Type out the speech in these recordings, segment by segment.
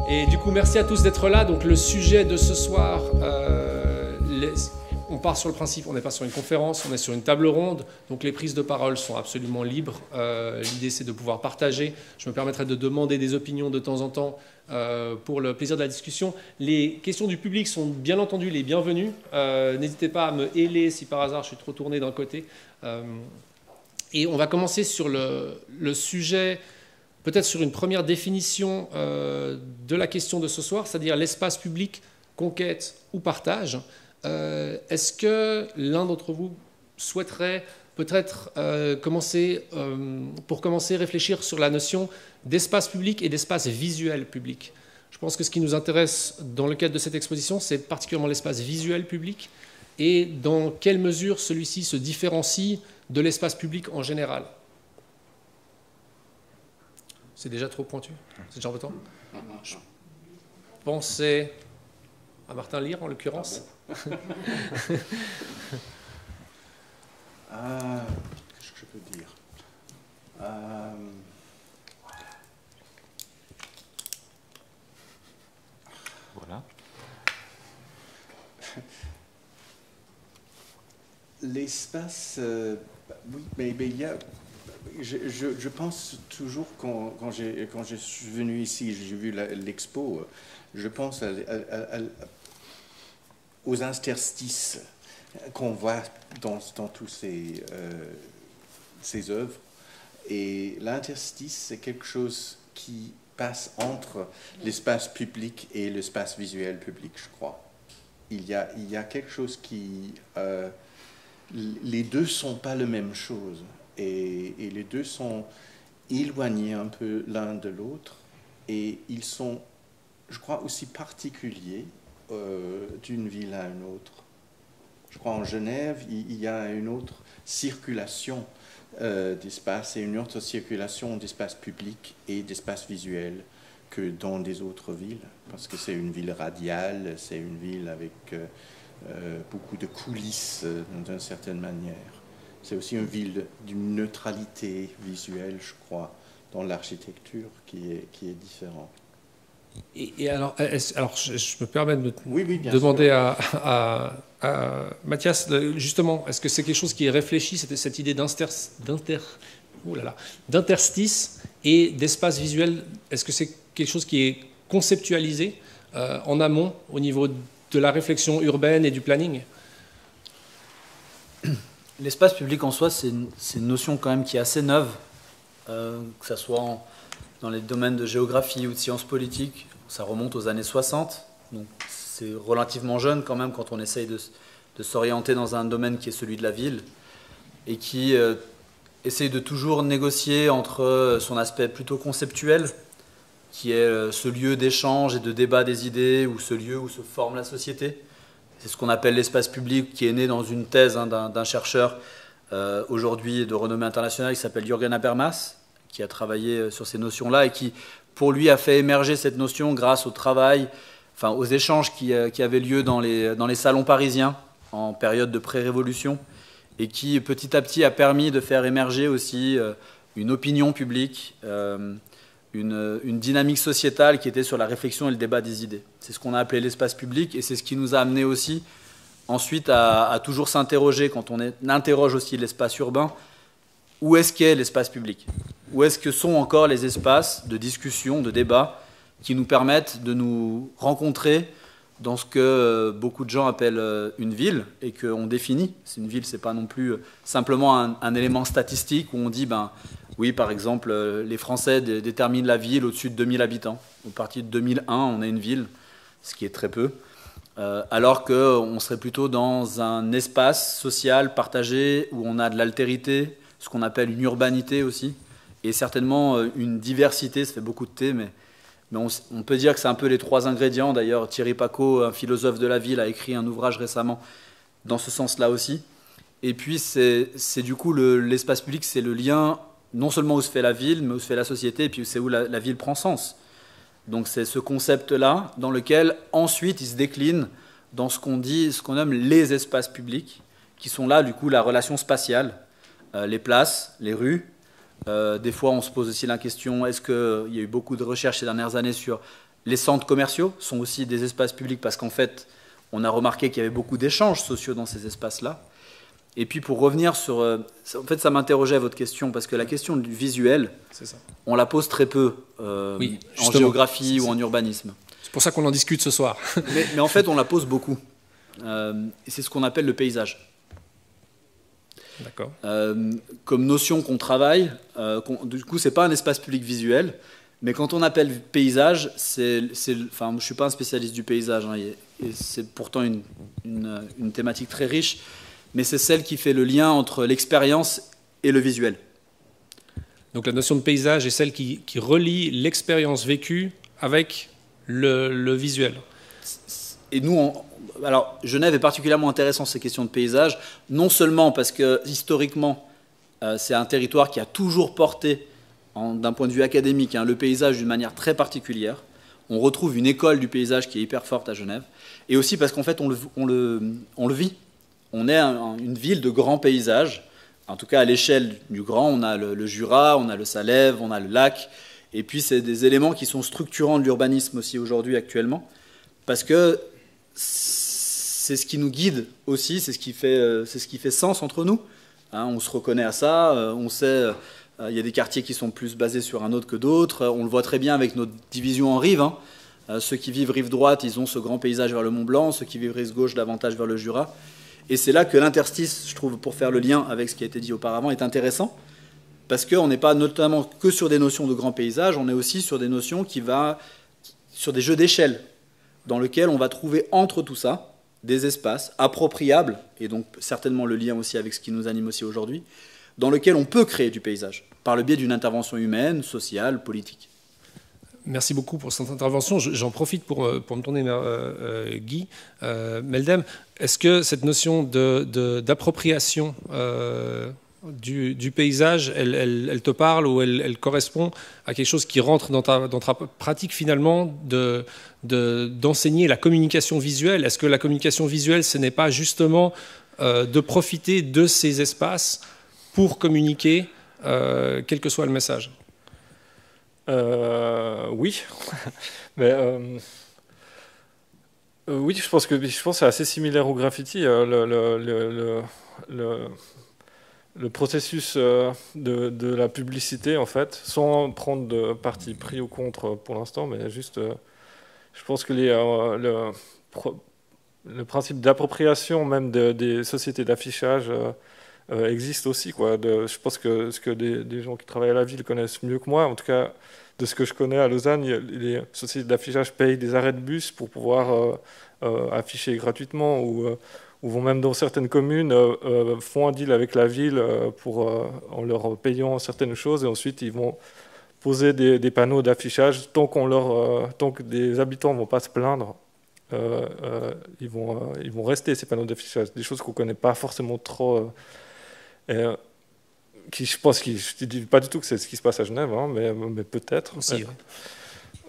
Et du coup, merci à tous d'être là. Donc le sujet de ce soir, on part sur le principe, on n'est pas sur une conférence, on est sur une table ronde. Donc les prises de parole sont absolument libres. L'idée, c'est de pouvoir partager. Je me permettrai de demander des opinions de temps en temps pour le plaisir de la discussion. Les questions du public sont bien entendu les bienvenues. N'hésitez pas à me héler si par hasard je suis trop tourné d'un côté. Et on va commencer sur le sujet, peut-être sur une première définition de la question de ce soir, c'est-à-dire l'espace public, conquête ou partage. Est-ce que l'un d'entre vous souhaiterait peut-être pour commencer, réfléchir sur la notion d'espace public et d'espace visuel public? Je pense que ce qui nous intéresse dans le cadre de cette exposition, c'est particulièrement l'espace visuel public et dans quelle mesure celui-ci se différencie de l'espace public en général. C'est déjà trop pointu? C'est déjà embêtant? Je pensais à Martin Lire en l'occurrence. Qu'est-ce que je peux dire? Voilà. L'espace, oui, mais il y a. Je pense toujours quand je suis venu ici, j'ai vu l'expo, je pense aux interstices qu'on voit dans tous ces œuvres. Et l'interstice, c'est quelque chose qui passe entre l'espace public et l'espace visuel public, je crois. Il y a quelque chose qui... les deux ne sont pas la même chose. Et les deux sont éloignés un peu l'un de l'autre. Et ils sont, je crois, aussi particuliers d'une ville à une autre. Je crois en Genève, il y a une autre circulation d'espace et une autre circulation d'espace public et d'espace visuel que dans des autres villes. Parce que c'est une ville radiale, c'est une ville avec beaucoup de coulisses d'une certaine manière. C'est aussi une ville d'une neutralité visuelle, je crois, dans l'architecture qui est différente. Et alors, je me permets de demander à Mathias, justement, est-ce que c'est quelque chose qui est réfléchi, cette idée d'interstice et d'espace visuel? Est-ce que c'est quelque chose qui est conceptualisé en amont au niveau de la réflexion urbaine et du planning? L'espace public en soi, c'est une notion quand même qui est assez neuve, que ce soit dans les domaines de géographie ou de sciences politiques. Ça remonte aux années 60, donc c'est relativement jeune quand même quand on essaye de s'orienter dans un domaine qui est celui de la ville et qui essaye de toujours négocier entre son aspect plutôt conceptuel, qui est ce lieu d'échange et de débat des idées, ou ce lieu où se forme la société. C'est ce qu'on appelle l'espace public, qui est né dans une thèse d'un chercheur aujourd'hui de renommée internationale qui s'appelle Jürgen Habermas, qui a travaillé sur ces notions-là et qui, pour lui, a fait émerger cette notion grâce au travail, enfin aux échanges qui avaient lieu dans les salons parisiens en période de pré-révolution et qui, petit à petit, a permis de faire émerger aussi une opinion publique, une dynamique sociétale qui était sur la réflexion et le débat des idées. C'est ce qu'on a appelé l'espace public et c'est ce qui nous a amené aussi ensuite à toujours s'interroger, quand on interroge aussi l'espace urbain, où est-ce qu'est l'espace public? Où est-ce que sont encore les espaces de discussion, de débat qui nous permettent de nous rencontrer dans ce que beaucoup de gens appellent une ville et qu'on définit. Une ville, ce n'est pas non plus simplement un élément statistique où on dit, oui, par exemple, les Français déterminent la ville au-dessus de 2000 habitants. À partir de 2001, on a une ville, ce qui est très peu. Alors qu'on serait plutôt dans un espace social partagé où on a de l'altérité, ce qu'on appelle une urbanité aussi, et certainement une diversité. Ça fait beaucoup de thé, mais on peut dire que c'est un peu les trois ingrédients. D'ailleurs, Thierry Pacaud, un philosophe de la ville, a écrit un ouvrage récemment dans ce sens-là aussi. Et puis, c'est du coup l'espace public, c'est le lien non seulement où se fait la ville, mais où se fait la société, et puis c'est où la ville prend sens. Donc c'est ce concept-là dans lequel ensuite il se décline dans ce qu'on nomme les espaces publics, qui sont là du coup la relation spatiale, les places, les rues. Des fois on se pose aussi la question, est-ce qu'il y a eu beaucoup de recherches ces dernières années sur Les centres commerciaux sont aussi des espaces publics parce qu'en fait, on a remarqué qu'il y avait beaucoup d'échanges sociaux dans ces espaces-là. Et puis pour revenir sur... en fait, ça m'interrogeait votre question, parce que la question du visuel, on la pose très peu oui, en géographie ou en urbanisme. C'est pour ça qu'on en discute ce soir. mais en fait, on la pose beaucoup. Et c'est ce qu'on appelle le paysage. D'accord. Comme notion qu'on travaille, du coup, c'est pas un espace public visuel, mais quand on appelle paysage, enfin, je suis pas un spécialiste du paysage, hein, et c'est pourtant une thématique très riche, mais c'est celle qui fait le lien entre l'expérience et le visuel. Donc la notion de paysage est celle qui relie l'expérience vécue avec le visuel. Et nous, alors Genève est particulièrement intéressant ces questions de paysage, non seulement parce que historiquement, c'est un territoire qui a toujours porté, d'un point de vue académique, le paysage d'une manière très particulière. On retrouve une école du paysage qui est hyper forte à Genève, et aussi parce qu'en fait, on le vit. On est une ville de grands paysages. En tout cas, à l'échelle du grand, on a le Jura, on a le Salève, on a le lac. Et puis, c'est des éléments qui sont structurants de l'urbanisme aussi aujourd'hui, actuellement. Parce que c'est ce qui nous guide aussi, c'est ce qui fait sens entre nous. On se reconnaît à ça, on sait... Il y a des quartiers qui sont plus basés sur un autre que d'autres. On le voit très bien avec notre division en rives. Ceux qui vivent rive droite, ils ont ce grand paysage vers le Mont Blanc. Ceux qui vivent rive gauche, davantage vers le Jura. Et c'est là que l'interstice, je trouve, pour faire le lien avec ce qui a été dit auparavant, est intéressant. Parce qu'on n'est pas notamment que sur des notions de grand paysage, on est aussi sur des notions sur des jeux d'échelle, dans lesquels on va trouver entre tout ça des espaces appropriables, et donc certainement le lien aussi avec ce qui nous anime aussi aujourd'hui, dans lequel on peut créer du paysage, par le biais d'une intervention humaine, sociale, politique. Merci beaucoup pour cette intervention. J'en profite pour me tourner vers Guy. Meldem, est-ce que cette notion d'appropriation du paysage, elle te parle ou elle correspond à quelque chose qui rentre dans ta pratique finalement d'enseigner la communication visuelle? Est-ce que la communication visuelle, ce n'est pas justement de profiter de ces espaces pour communiquer, quel que soit le message? Oui, mais oui, je pense que c'est assez similaire au graffiti. Le processus de la publicité, en fait, sans prendre de parti pris ou contre pour l'instant, mais juste, je pense que le principe d'appropriation même des sociétés d'affichage existe aussi, quoi. Je pense que ce que des gens qui travaillent à la ville connaissent mieux que moi, en tout cas de ce que je connais à Lausanne, les sociétés d'affichage payent des arrêts de bus pour pouvoir afficher gratuitement, ou vont même dans certaines communes font un deal avec la ville en leur payant certaines choses, et ensuite ils vont poser des panneaux d'affichage tant que des habitants ne vont pas se plaindre. Ils vont rester, ces panneaux d'affichage, des choses qu'on ne connaît pas forcément trop. Je pense je ne dis pas du tout que c'est ce qui se passe à Genève, hein, mais peut-être. Aussi,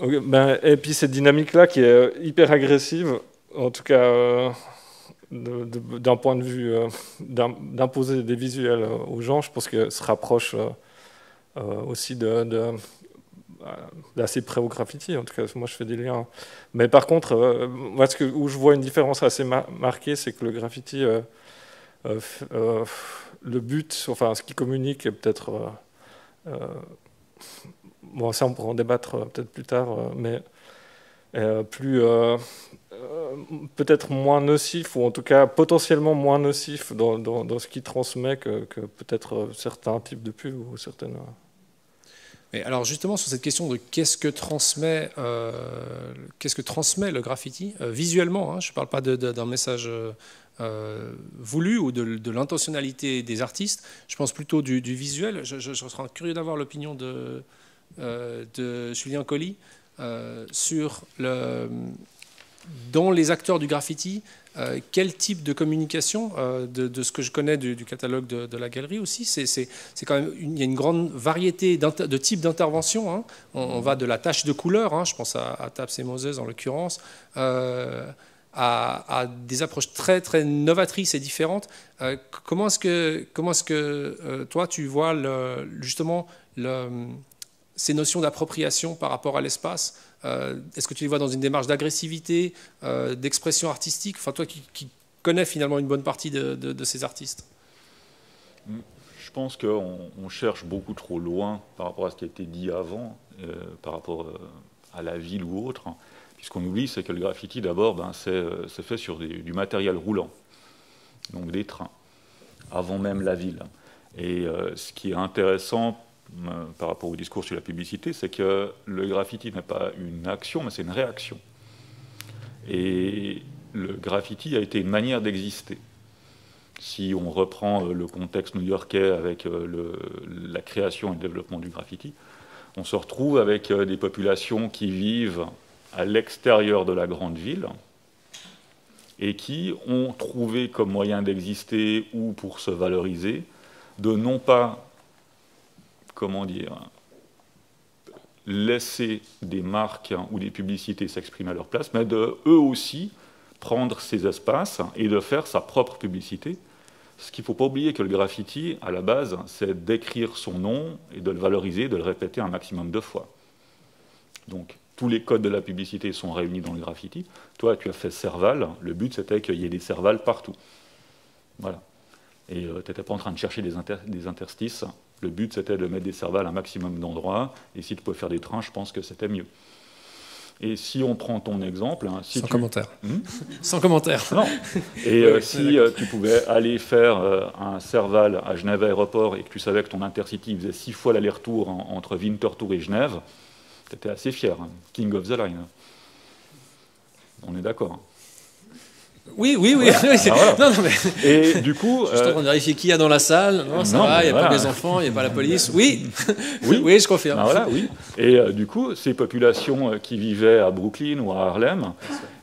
oui. Et puis cette dynamique-là qui est hyper agressive, en tout cas d'un point de vue d'imposer des visuels aux gens, je pense que se rapproche aussi d'assez près au graffiti. En tout cas, moi je fais des liens. Mais par contre, moi, où je vois une différence assez marquée, c'est que le graffiti... le but, enfin ce qui communique est peut-être... bon, ça on pourra en débattre peut-être plus tard, mais peut-être moins nocif, ou en tout cas potentiellement moins nocif dans ce qui transmet que peut-être certains types de pubs ou certaines... Mais alors justement sur cette question de qu'est-ce que transmet le graffiti visuellement, hein, je ne parle pas d'un message voulu ou de l'intentionnalité des artistes, je pense plutôt du visuel. Je serais curieux d'avoir l'opinion de Julien Colli sur dans les acteurs du graffiti, quel type de communication, de ce que je connais du catalogue de la galerie aussi, c'est quand même il y a une grande variété de types d'interventions, hein. On va de la tache de couleur, hein, je pense à Taps et Moses en l'occurrence, à des approches très très novatrices et différentes. Comment est-ce que toi tu vois justement ces notions d'appropriation par rapport à l'espace, est-ce que tu les vois dans une démarche d'agressivité, d'expression artistique? Enfin, toi qui connais finalement une bonne partie de ces artistes. Je pense qu'on cherche beaucoup trop loin par rapport à ce qui a été dit avant, par rapport à la ville ou autre. Puisqu'on oublie, c'est que le graffiti, d'abord, c'est fait sur du matériel roulant, donc des trains, avant même la ville. Et ce qui est intéressant par rapport au discours sur la publicité, c'est que le graffiti n'est pas une action, mais c'est une réaction. Et le graffiti a été une manière d'exister. Si on reprend le contexte new-yorkais avec la création et le développement du graffiti, on se retrouve avec des populations qui vivent à l'extérieur de la grande ville et qui ont trouvé comme moyen d'exister ou pour se valoriser de non pas, comment dire, laisser des marques ou des publicités s'exprimer à leur place, mais de eux aussi prendre ces espaces et de faire sa propre publicité. Ce qu'il ne faut pas oublier que le graffiti, à la base, c'est d'écrire son nom et de le valoriser, de le répéter un maximum de fois. Donc, tous les codes de la publicité sont réunis dans le graffiti. Toi, tu as fait Serval. Le but, c'était qu'il y ait des Serval partout. Voilà. Et tu n'étais pas en train de chercher des interstices. Le but, c'était de mettre des Serval à un maximum d'endroits. Et si tu pouvais faire des trains, je pense que c'était mieux. Et si on prend ton exemple... Sans commentaire. Sans commentaire. Non. Et oui, si tu pouvais aller faire un Serval à Genève Aéroport et que tu savais que ton Intercity faisait 6 fois l'aller-retour entre Winterthur et Genève, tu étais assez fier. Hein. King of the line. On est d'accord. Oui. Voilà. Non, mais... Et du coup... Je suis en train de vérifier qui y a dans la salle. Non, ça va, il n'y a pas les enfants, il n'y a pas la police. Oui, oui, je confirme. Voilà, oui. Et du coup, ces populations qui vivaient à Brooklyn ou à Harlem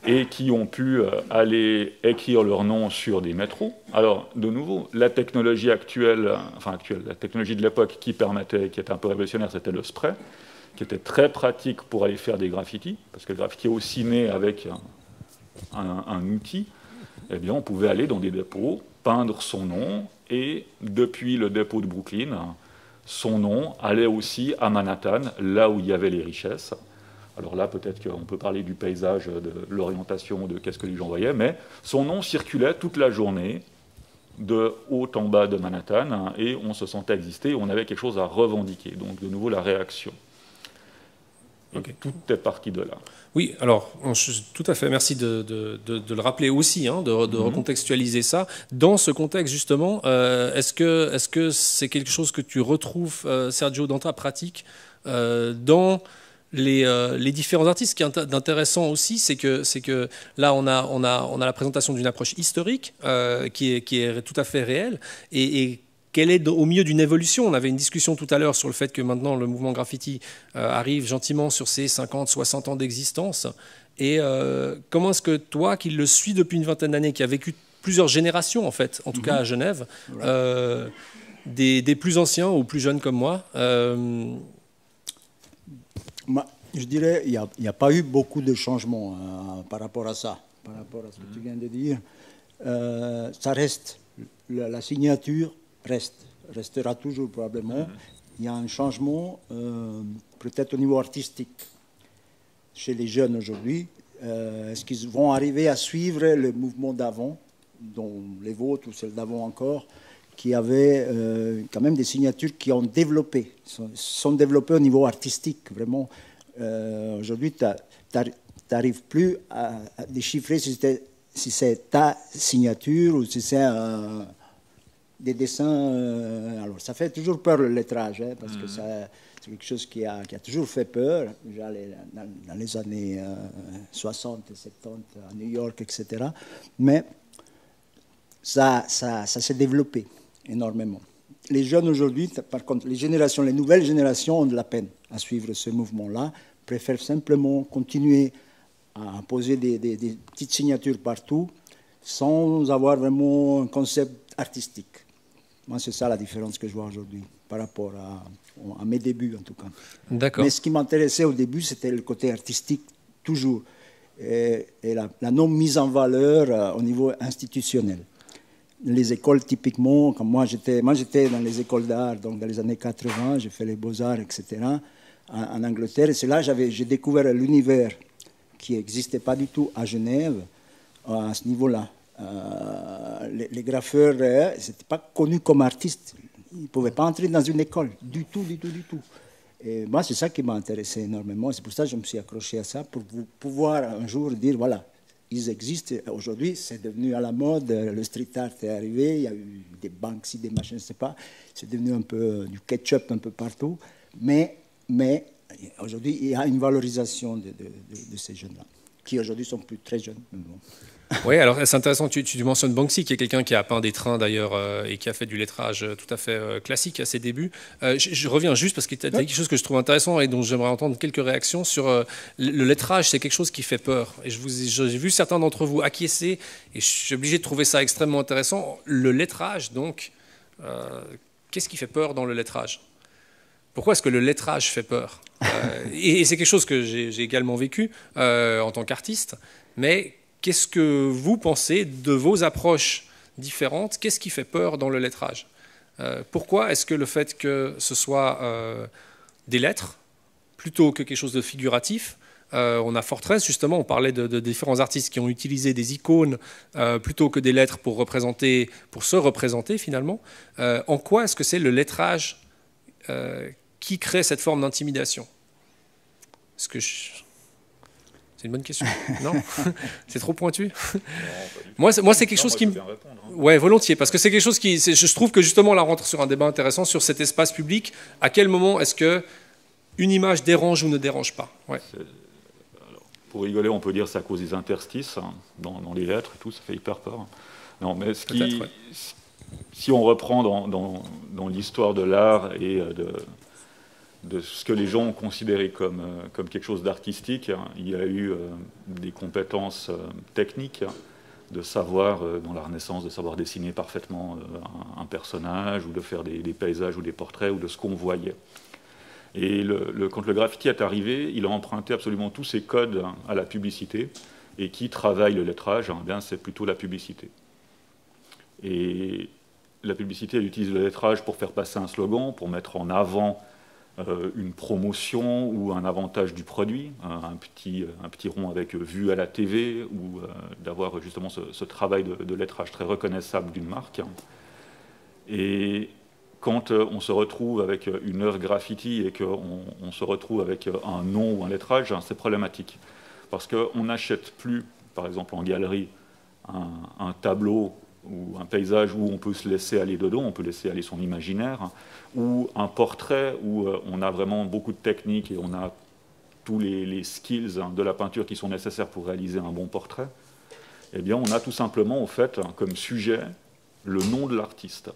et qui ont pu aller écrire leur nom sur des métros. Alors, de nouveau, la technologie actuelle, la technologie de l'époque qui était un peu révolutionnaire, c'était le spray, qui était très pratique pour aller faire des graffitis, parce que le graffiti est aussi né avec un outil. Eh bien, on pouvait aller dans des dépôts, peindre son nom, et depuis le dépôt de Brooklyn, son nom allait aussi à Manhattan, là où il y avait les richesses. Alors là, peut-être qu'on peut parler du paysage, de l'orientation, de qu'est-ce que les gens voyaient, mais son nom circulait toute la journée, de haut en bas de Manhattan, et on se sentait exister, on avait quelque chose à revendiquer. Donc, de nouveau, la réaction. Et tout est parti de là. Oui, alors, tout à fait, merci de le rappeler aussi, de recontextualiser ça. Dans ce contexte, justement, est-ce que c'est quelque chose que tu retrouves, Sergio, dans ta pratique, dans les différents artistes? Ce qui est intéressant aussi, c'est que là, on a la présentation d'une approche historique qui est tout à fait réelle, et qu'elle est au milieu d'une évolution. On avait une discussion tout à l'heure sur le fait que maintenant le mouvement graffiti arrive gentiment sur ses 50, 60 ans d'existence. Et comment est-ce que toi, qui le suis depuis une vingtaine d'années, qui a vécu plusieurs générations en fait, en tout cas à Genève, des plus anciens ou plus jeunes comme moi, je dirais qu'il n'y a pas eu beaucoup de changements par rapport à ça, par rapport à ce que tu viens de dire. Ça reste, la signature restera toujours probablement. Il y a un changement peut-être au niveau artistique chez les jeunes aujourd'hui. Est-ce qu'ils vont arriver à suivre le mouvement d'avant, dont les vôtres ou celles d'avant encore, qui avaient quand même des signatures qui ont développé, sont développées au niveau artistique, vraiment. Aujourd'hui, tu n'arrives plus à déchiffrer si c'est ta signature ou si c'est des dessins. Alors, ça fait toujours peur le lettrage, parce que c'est quelque chose qui a toujours fait peur, déjà dans les années 60 et 70 à New York, etc. Mais ça s'est développé énormément. Les jeunes aujourd'hui, par contre, les nouvelles générations ont de la peine à suivre ce mouvement-là, préfèrent simplement continuer à poser des petites signatures partout sans avoir vraiment un concept artistique. Moi, c'est ça la différence que je vois aujourd'hui par rapport à mes débuts, en tout cas. D'accord. Mais ce qui m'intéressait au début, c'était le côté artistique, toujours, et la non-mise en valeur au niveau institutionnel. Les écoles, typiquement, comme moi j'étais dans les écoles d'art, donc dans les années 80, j'ai fait les beaux-arts, etc. en Angleterre. Et c'est là que j'ai découvert l'univers qui n'existait pas du tout à Genève, à ce niveau-là. Les graffeurs n'étaient pas connus comme artistes. Ils ne pouvaient pas entrer dans une école, du tout. Et moi, c'est ça qui m'a intéressé énormément. C'est pour ça que je me suis accroché à ça, pour pouvoir un jour dire, voilà, ils existent. Aujourd'hui, c'est devenu à la mode. Le street art est arrivé. Il y a eu des Banksy, des machins, je ne sais pas. C'est devenu un peu du ketchup un peu partout. Mais aujourd'hui, il y a une valorisation de ces jeunes-là, qui aujourd'hui sont plus très jeunes. Bon. Oui, alors c'est intéressant, tu mentionnes Banksy, qui est quelqu'un qui a peint des trains d'ailleurs et qui a fait du lettrage tout à fait classique à ses débuts. Je reviens juste parce qu'il y a quelque chose que je trouve intéressant et dont j'aimerais entendre quelques réactions sur le lettrage. C'est quelque chose qui fait peur. Et j'ai vu certains d'entre vous acquiescer et je suis obligé de trouver ça extrêmement intéressant. Le lettrage, donc, qu'est-ce qui fait peur dans le lettrage ? Pourquoi est-ce que le lettrage fait peur ? Et c'est quelque chose que j'ai également vécu en tant qu'artiste, mais qu'est-ce que vous pensez de vos approches différentes ? Qu'est-ce qui fait peur dans le lettrage ? Pourquoi est-ce que le fait que ce soit des lettres, plutôt que quelque chose de figuratif, on a Fortress, justement, on parlait de différents artistes qui ont utilisé des icônes plutôt que des lettres pour se représenter finalement. En quoi est-ce que c'est le lettrage qui crée cette forme d'intimidation ? Est-ce que c'est une bonne question. Non, c'est trop pointu. Moi, c'est quelque chose qui me... Ouais, volontiers, parce que c'est quelque chose qui... Je trouve que justement, là, on rentre sur un débat intéressant sur cet espace public. À quel moment est-ce que une image dérange ou ne dérange pas ? Ouais. Alors, pour rigoler, on peut dire que c'est à cause des interstices dans les lettres et tout, ça fait hyper peur. Non, mais si on reprend dans l'histoire de l'art et de ce que les gens ont considéré comme quelque chose d'artistique, il y a eu des compétences techniques, de savoir, dans la Renaissance, de savoir dessiner parfaitement un personnage, ou de faire des paysages ou des portraits, ou de ce qu'on voyait. Et quand le graffiti est arrivé, il a emprunté absolument tous ses codes à la publicité, et qui travaille le lettrage, eh bien, c'est plutôt la publicité. Et la publicité, elle utilise le lettrage pour faire passer un slogan, pour mettre en avant une promotion ou un avantage du produit, un petit rond avec vue à la TV, ou d'avoir justement ce travail de lettrage très reconnaissable d'une marque. Et quand on se retrouve avec une œuvre graffiti et qu'on se retrouve avec un nom ou un lettrage, c'est problématique. Parce qu'on n'achète plus, par exemple en galerie, un tableau ou un paysage où on peut se laisser aller dedans, on peut laisser aller son imaginaire, ou un portrait où on a vraiment beaucoup de techniques et on a tous les skills de la peinture qui sont nécessaires pour réaliser un bon portrait. Eh bien, on a tout simplement, au fait, comme sujet, le nom de l'artiste.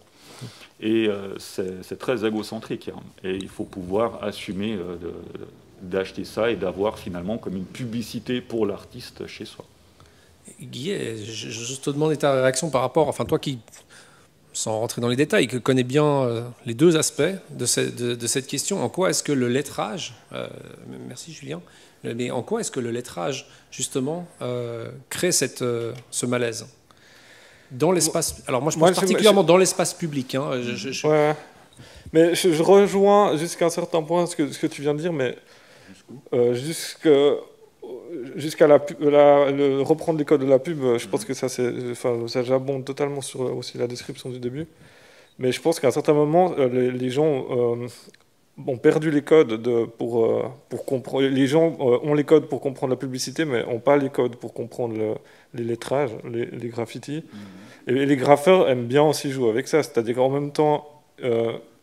Et c'est très égocentrique. Et il faut pouvoir assumer d'acheter ça et d'avoir finalement comme une publicité pour l'artiste chez soi. Guy, je te demandais ta réaction par rapport, enfin toi qui, sans rentrer dans les détails, qui connais bien les deux aspects de cette question, en quoi est-ce que le lettrage, merci Julien, mais en quoi est-ce que le lettrage justement crée ce malaise dans l'espace? Alors moi je pense particulièrement dans l'espace public. Hein, Ouais. Mais je rejoins jusqu'à un certain point ce que tu viens de dire, mais jusqu'à reprendre les codes de la pub, je pense que ça j'abonde totalement sur aussi la description du début. Mais je pense qu'à un certain moment, les gens ont perdu les codes pour comprendre. Les gens ont les codes pour comprendre la publicité, mais n'ont pas les codes pour comprendre les lettrages, les graffitis. Et les graffeurs aiment bien aussi jouer avec ça, c'est-à-dire qu'en même temps,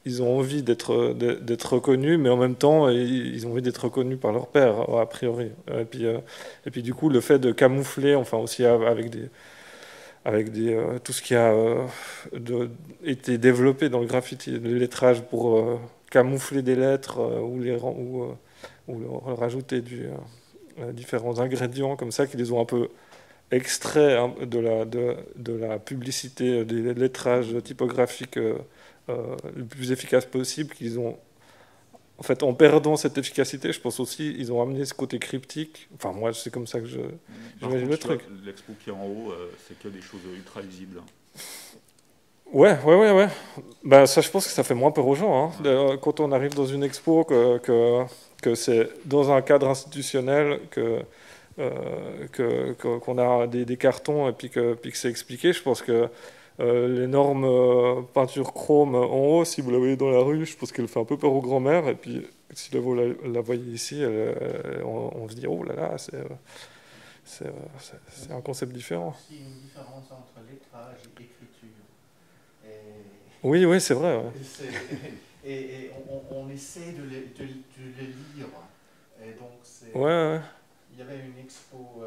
ils ont envie d'être reconnus, mais en même temps, ils ont envie d'être reconnus par leur père, a priori. Et puis du coup, le fait de camoufler, enfin aussi avec tout ce qui a été développé dans le graffiti, le lettrage pour camoufler des lettres ou rajouter différents ingrédients comme ça qui les ont un peu extraits de la publicité, des lettrages typographiques le plus efficace possible, qu'ils ont, en fait, en perdant cette efficacité, je pense aussi, ils ont amené ce côté cryptique. Enfin, moi, c'est comme ça que j'imagine le truc. L'expo qui est en haut, c'est que des choses ultra lisibles. Ouais. Bah, ça, je pense que ça fait moins peur aux gens. Hein. Quand on arrive dans une expo, que c'est dans un cadre institutionnel, qu'on a des cartons et puis que c'est expliqué, je pense que l'énorme peinture chrome en haut, si vous la voyez dans la rue, je pense qu'elle fait un peu peur aux grands-mères. Et puis, si vous la voyez ici, on se dit, oh là là, c'est un concept différent. Il y a une différence entre lettrage et écriture. Oui, c'est vrai. Ouais. Et on essaie de le lire. Et donc Ouais. Il y avait une expo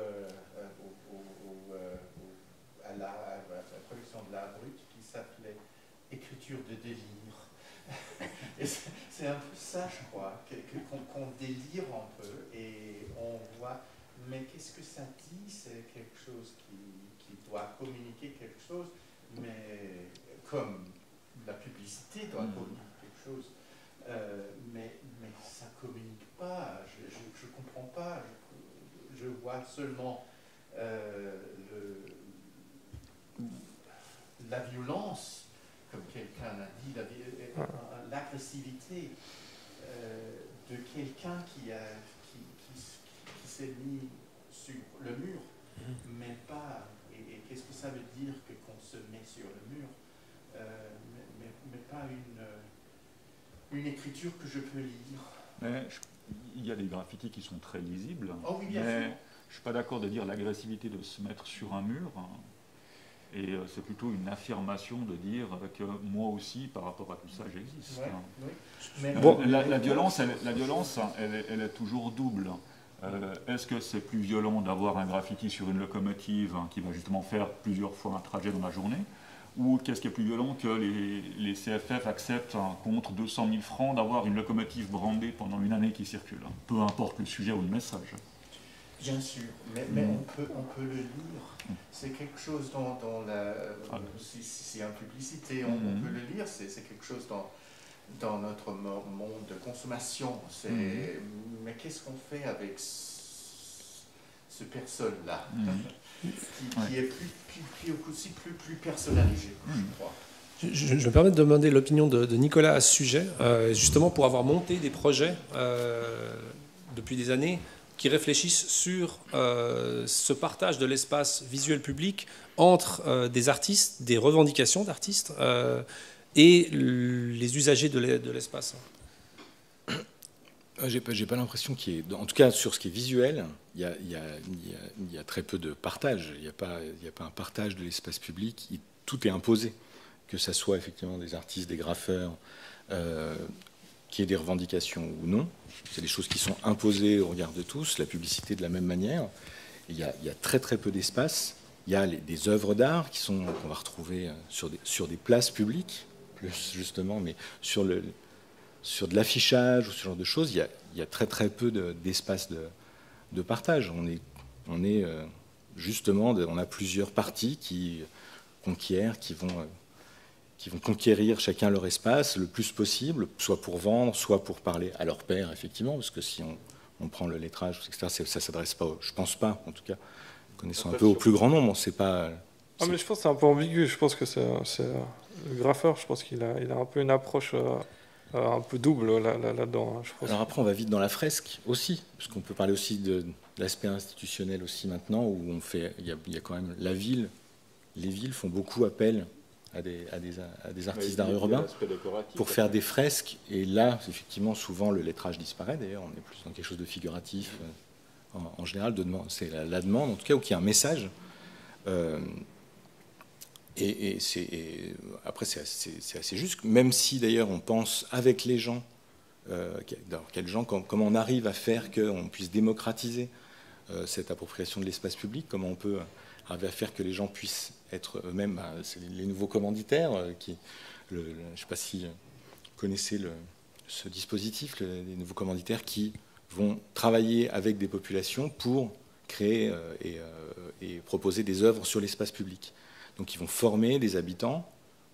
à la collection de l'art brut qui s'appelait Écriture de délire. Et c'est un peu ça, je crois, qu'on délire un peu et on voit, mais qu'est-ce que ça dit? C'est quelque chose qui doit communiquer quelque chose, mais comme la publicité doit communiquer quelque chose, mais ça ne communique pas, je ne comprends pas, je vois seulement la violence, comme quelqu'un l'a dit, l'agressivité de quelqu'un qui s'est mis sur le mur, mais pas. Et qu'est-ce que ça veut dire qu'on se met sur le mur, mais pas une écriture que je peux lire. Mais il y a des graffitis qui sont très lisibles, oh oui, bien mais sûr. je ne suis pas d'accord de dire l'agressivité de se mettre sur un mur. Et c'est plutôt une affirmation de dire que moi aussi, par rapport à tout ça, j'existe. Ouais, oui. Mais la violence, elle est toujours double. Est-ce que c'est plus violent d'avoir un graffiti sur une locomotive qui va justement faire plusieurs fois un trajet dans la journée, ou qu'est-ce qui est plus violent que les CFF acceptent contre 200 000 francs d'avoir une locomotive brandée pendant une année qui circule, peu importe le sujet ou le message? Bien sûr, mais on peut le lire. C'est quelque chose dans la... Si c'est en publicité, on peut le lire. C'est quelque chose dans notre monde de consommation. Mais qu'est-ce qu'on fait avec ce personne-là qui est aussi plus personnalisé, je crois. Je me permets de demander l'opinion de Nicolas à ce sujet, justement pour avoir monté des projets depuis des années qui réfléchissent sur ce partage de l'espace visuel public entre des artistes, des revendications d'artistes et les usagers de l'espace. J'ai pas l'impression qu'il y ait... En tout cas, sur ce qui est visuel, il y a très peu de partage. Il n'y a pas un partage de l'espace public. Tout est imposé, que ce soit effectivement des artistes, des graffeurs, qu'il y ait des revendications ou non. C'est des choses qui sont imposées au regard de tous. La publicité de la même manière. Il y a très très peu d'espace. Il y a des œuvres d'art qu'on va retrouver sur des places publiques, plus justement, mais sur de l'affichage ou ce genre de choses, il y a très très peu d'espace de partage. On a plusieurs parties qui conquièrent, qui vont conquérir chacun leur espace le plus possible, soit pour vendre, soit pour parler à leur père, effectivement, parce que si on prend le lettrage, etc., ça ne s'adresse pas, je ne pense pas, en tout cas, connaissant un peu au plus grand nombre, c'est pas... mais je pense que c'est un peu ambigu. Je pense que c'est le graffeur, je pense qu'il a un peu une approche un peu double là-dedans. Je pense. Alors après, on va vite dans la fresque aussi, parce qu'on peut parler aussi de l'aspect institutionnel aussi maintenant, où il y a quand même la ville, les villes font beaucoup appel à des artistes d'art urbain pour faire des fresques. Et là, effectivement, souvent le lettrage disparaît. D'ailleurs, on est plus dans quelque chose de figuratif en général. C'est la demande, en tout cas, ou qu'il y a un message. Après, c'est assez juste. Même si, d'ailleurs, on pense avec les gens, comment on arrive à faire qu'on puisse démocratiser cette appropriation de l'espace public, comment on peut arriver à faire que les gens puissent être eux-mêmes, c'est les nouveaux commanditaires, je ne sais pas si vous connaissez ce dispositif, les nouveaux commanditaires qui vont travailler avec des populations pour créer et proposer des œuvres sur l'espace public. Donc ils vont former des habitants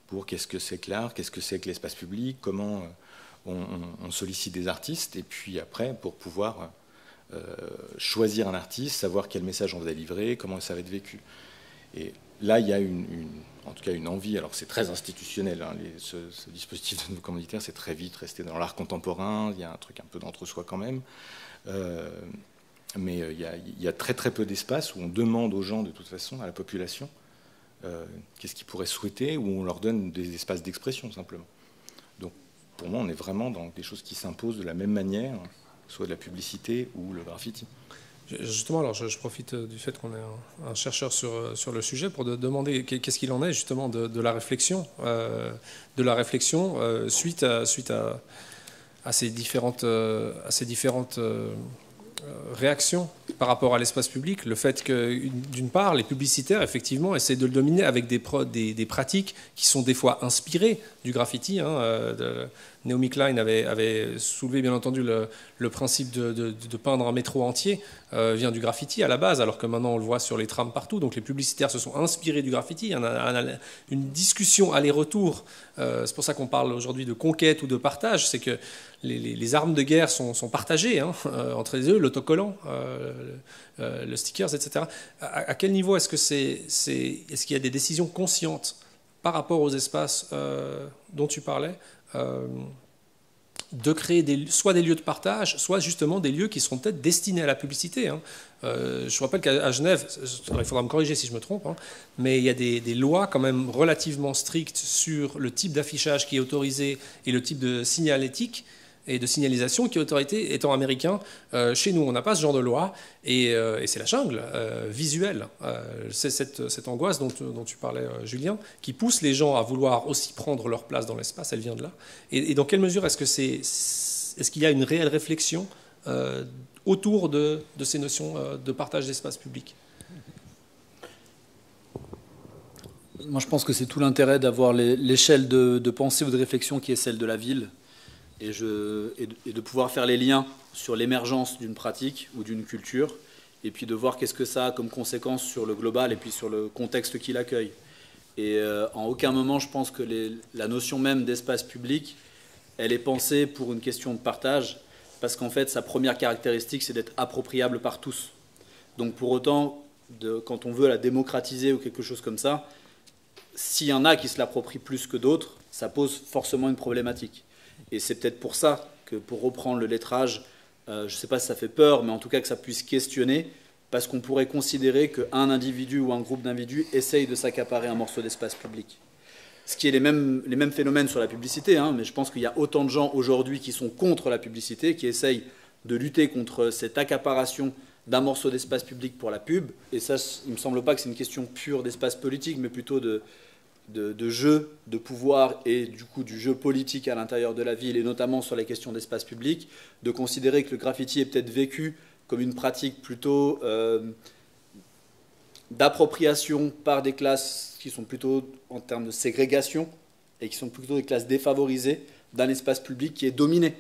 pour qu'est-ce que c'est que l'art, qu'est-ce que c'est que l'espace public, comment on sollicite des artistes, et puis après, pour pouvoir choisir un artiste, savoir quel message on va livrer, comment ça va être vécu. Et là, il y a en tout cas une envie, alors c'est très institutionnel, hein, ce dispositif de nouveau commanditaire, c'est très vite resté dans l'art contemporain, il y a un truc un peu d'entre-soi quand même, mais il y a très très peu d'espace où on demande aux gens, de toute façon, à la population, qu'est-ce qu'ils pourraient souhaiter, où on leur donne des espaces d'expression, simplement. Donc, pour moi, on est vraiment dans des choses qui s'imposent de la même manière, soit de la publicité ou le graffiti. Justement, alors je profite du fait qu'on est un chercheur sur le sujet pour demander qu'est-ce qu'il en est justement de la réflexion, suite à ces différentes réaction par rapport à l'espace public, le fait que, d'une part, les publicitaires, effectivement, essaient de le dominer avec des pratiques qui sont des fois inspirées du graffiti. Naomi Klein avait soulevé, bien entendu, le principe de peindre un métro entier vient du graffiti à la base, alors que maintenant on le voit sur les trams partout. Donc les publicitaires se sont inspirés du graffiti. Il y en a une discussion aller-retour. C'est pour ça qu'on parle aujourd'hui de conquête ou de partage. C'est que les armes de guerre sont partagées entre eux, l'autocollant, le stickers, etc. À quel niveau est-ce qu'il y a des décisions conscientes par rapport aux espaces dont tu parlais, de créer soit des lieux de partage, soit justement des lieux qui seront peut-être destinés à la publicité. Je vous rappelle qu'à Genève, il faudra me corriger si je me trompe, mais il y a des lois quand même relativement strictes sur le type d'affichage qui est autorisé et le type de signalétique et de signalisation qui est autorisé étant américain. Chez nous, on n'a pas ce genre de loi, et c'est la jungle visuelle. C'est cette angoisse dont tu parlais, Julien, qui pousse les gens à vouloir aussi prendre leur place dans l'espace, elle vient de là. Et dans quelle mesure est-ce qu'il y a une réelle réflexion autour de ces notions de partage d'espace public? Moi, je pense que c'est tout l'intérêt d'avoir l'échelle de pensée ou de réflexion qui est celle de la ville, et de pouvoir faire les liens sur l'émergence d'une pratique ou d'une culture, et puis de voir qu'est-ce que ça a comme conséquence sur le global et puis sur le contexte qui l'accueille. Et en aucun moment, je pense que la notion même d'espace public, elle est pensée pour une question de partage, parce qu'en fait, sa première caractéristique, c'est d'être appropriable par tous. Donc pour autant, quand on veut la démocratiser ou quelque chose comme ça, s'il y en a qui se l'approprient plus que d'autres, ça pose forcément une problématique. Et c'est peut-être pour ça que, pour reprendre le lettrage, je ne sais pas si ça fait peur, mais en tout cas que ça puisse questionner, parce qu'on pourrait considérer qu'un individu ou un groupe d'individus essaye de s'accaparer un morceau d'espace public. Ce qui est les mêmes phénomènes sur la publicité, mais je pense qu'il y a autant de gens aujourd'hui qui sont contre la publicité, qui essayent de lutter contre cette accaparation d'un morceau d'espace public pour la pub. Et ça, il ne me semble pas que c'est une question pure d'espace politique, mais plutôt de jeu, de pouvoir et du coup du jeu politique à l'intérieur de la ville, et notamment sur les questions d'espace public, de considérer que le graffiti est peut-être vécu comme une pratique plutôt d'appropriation par des classes qui sont plutôt en termes de ségrégation et qui sont plutôt des classes défavorisées d'un espace public qui est dominé.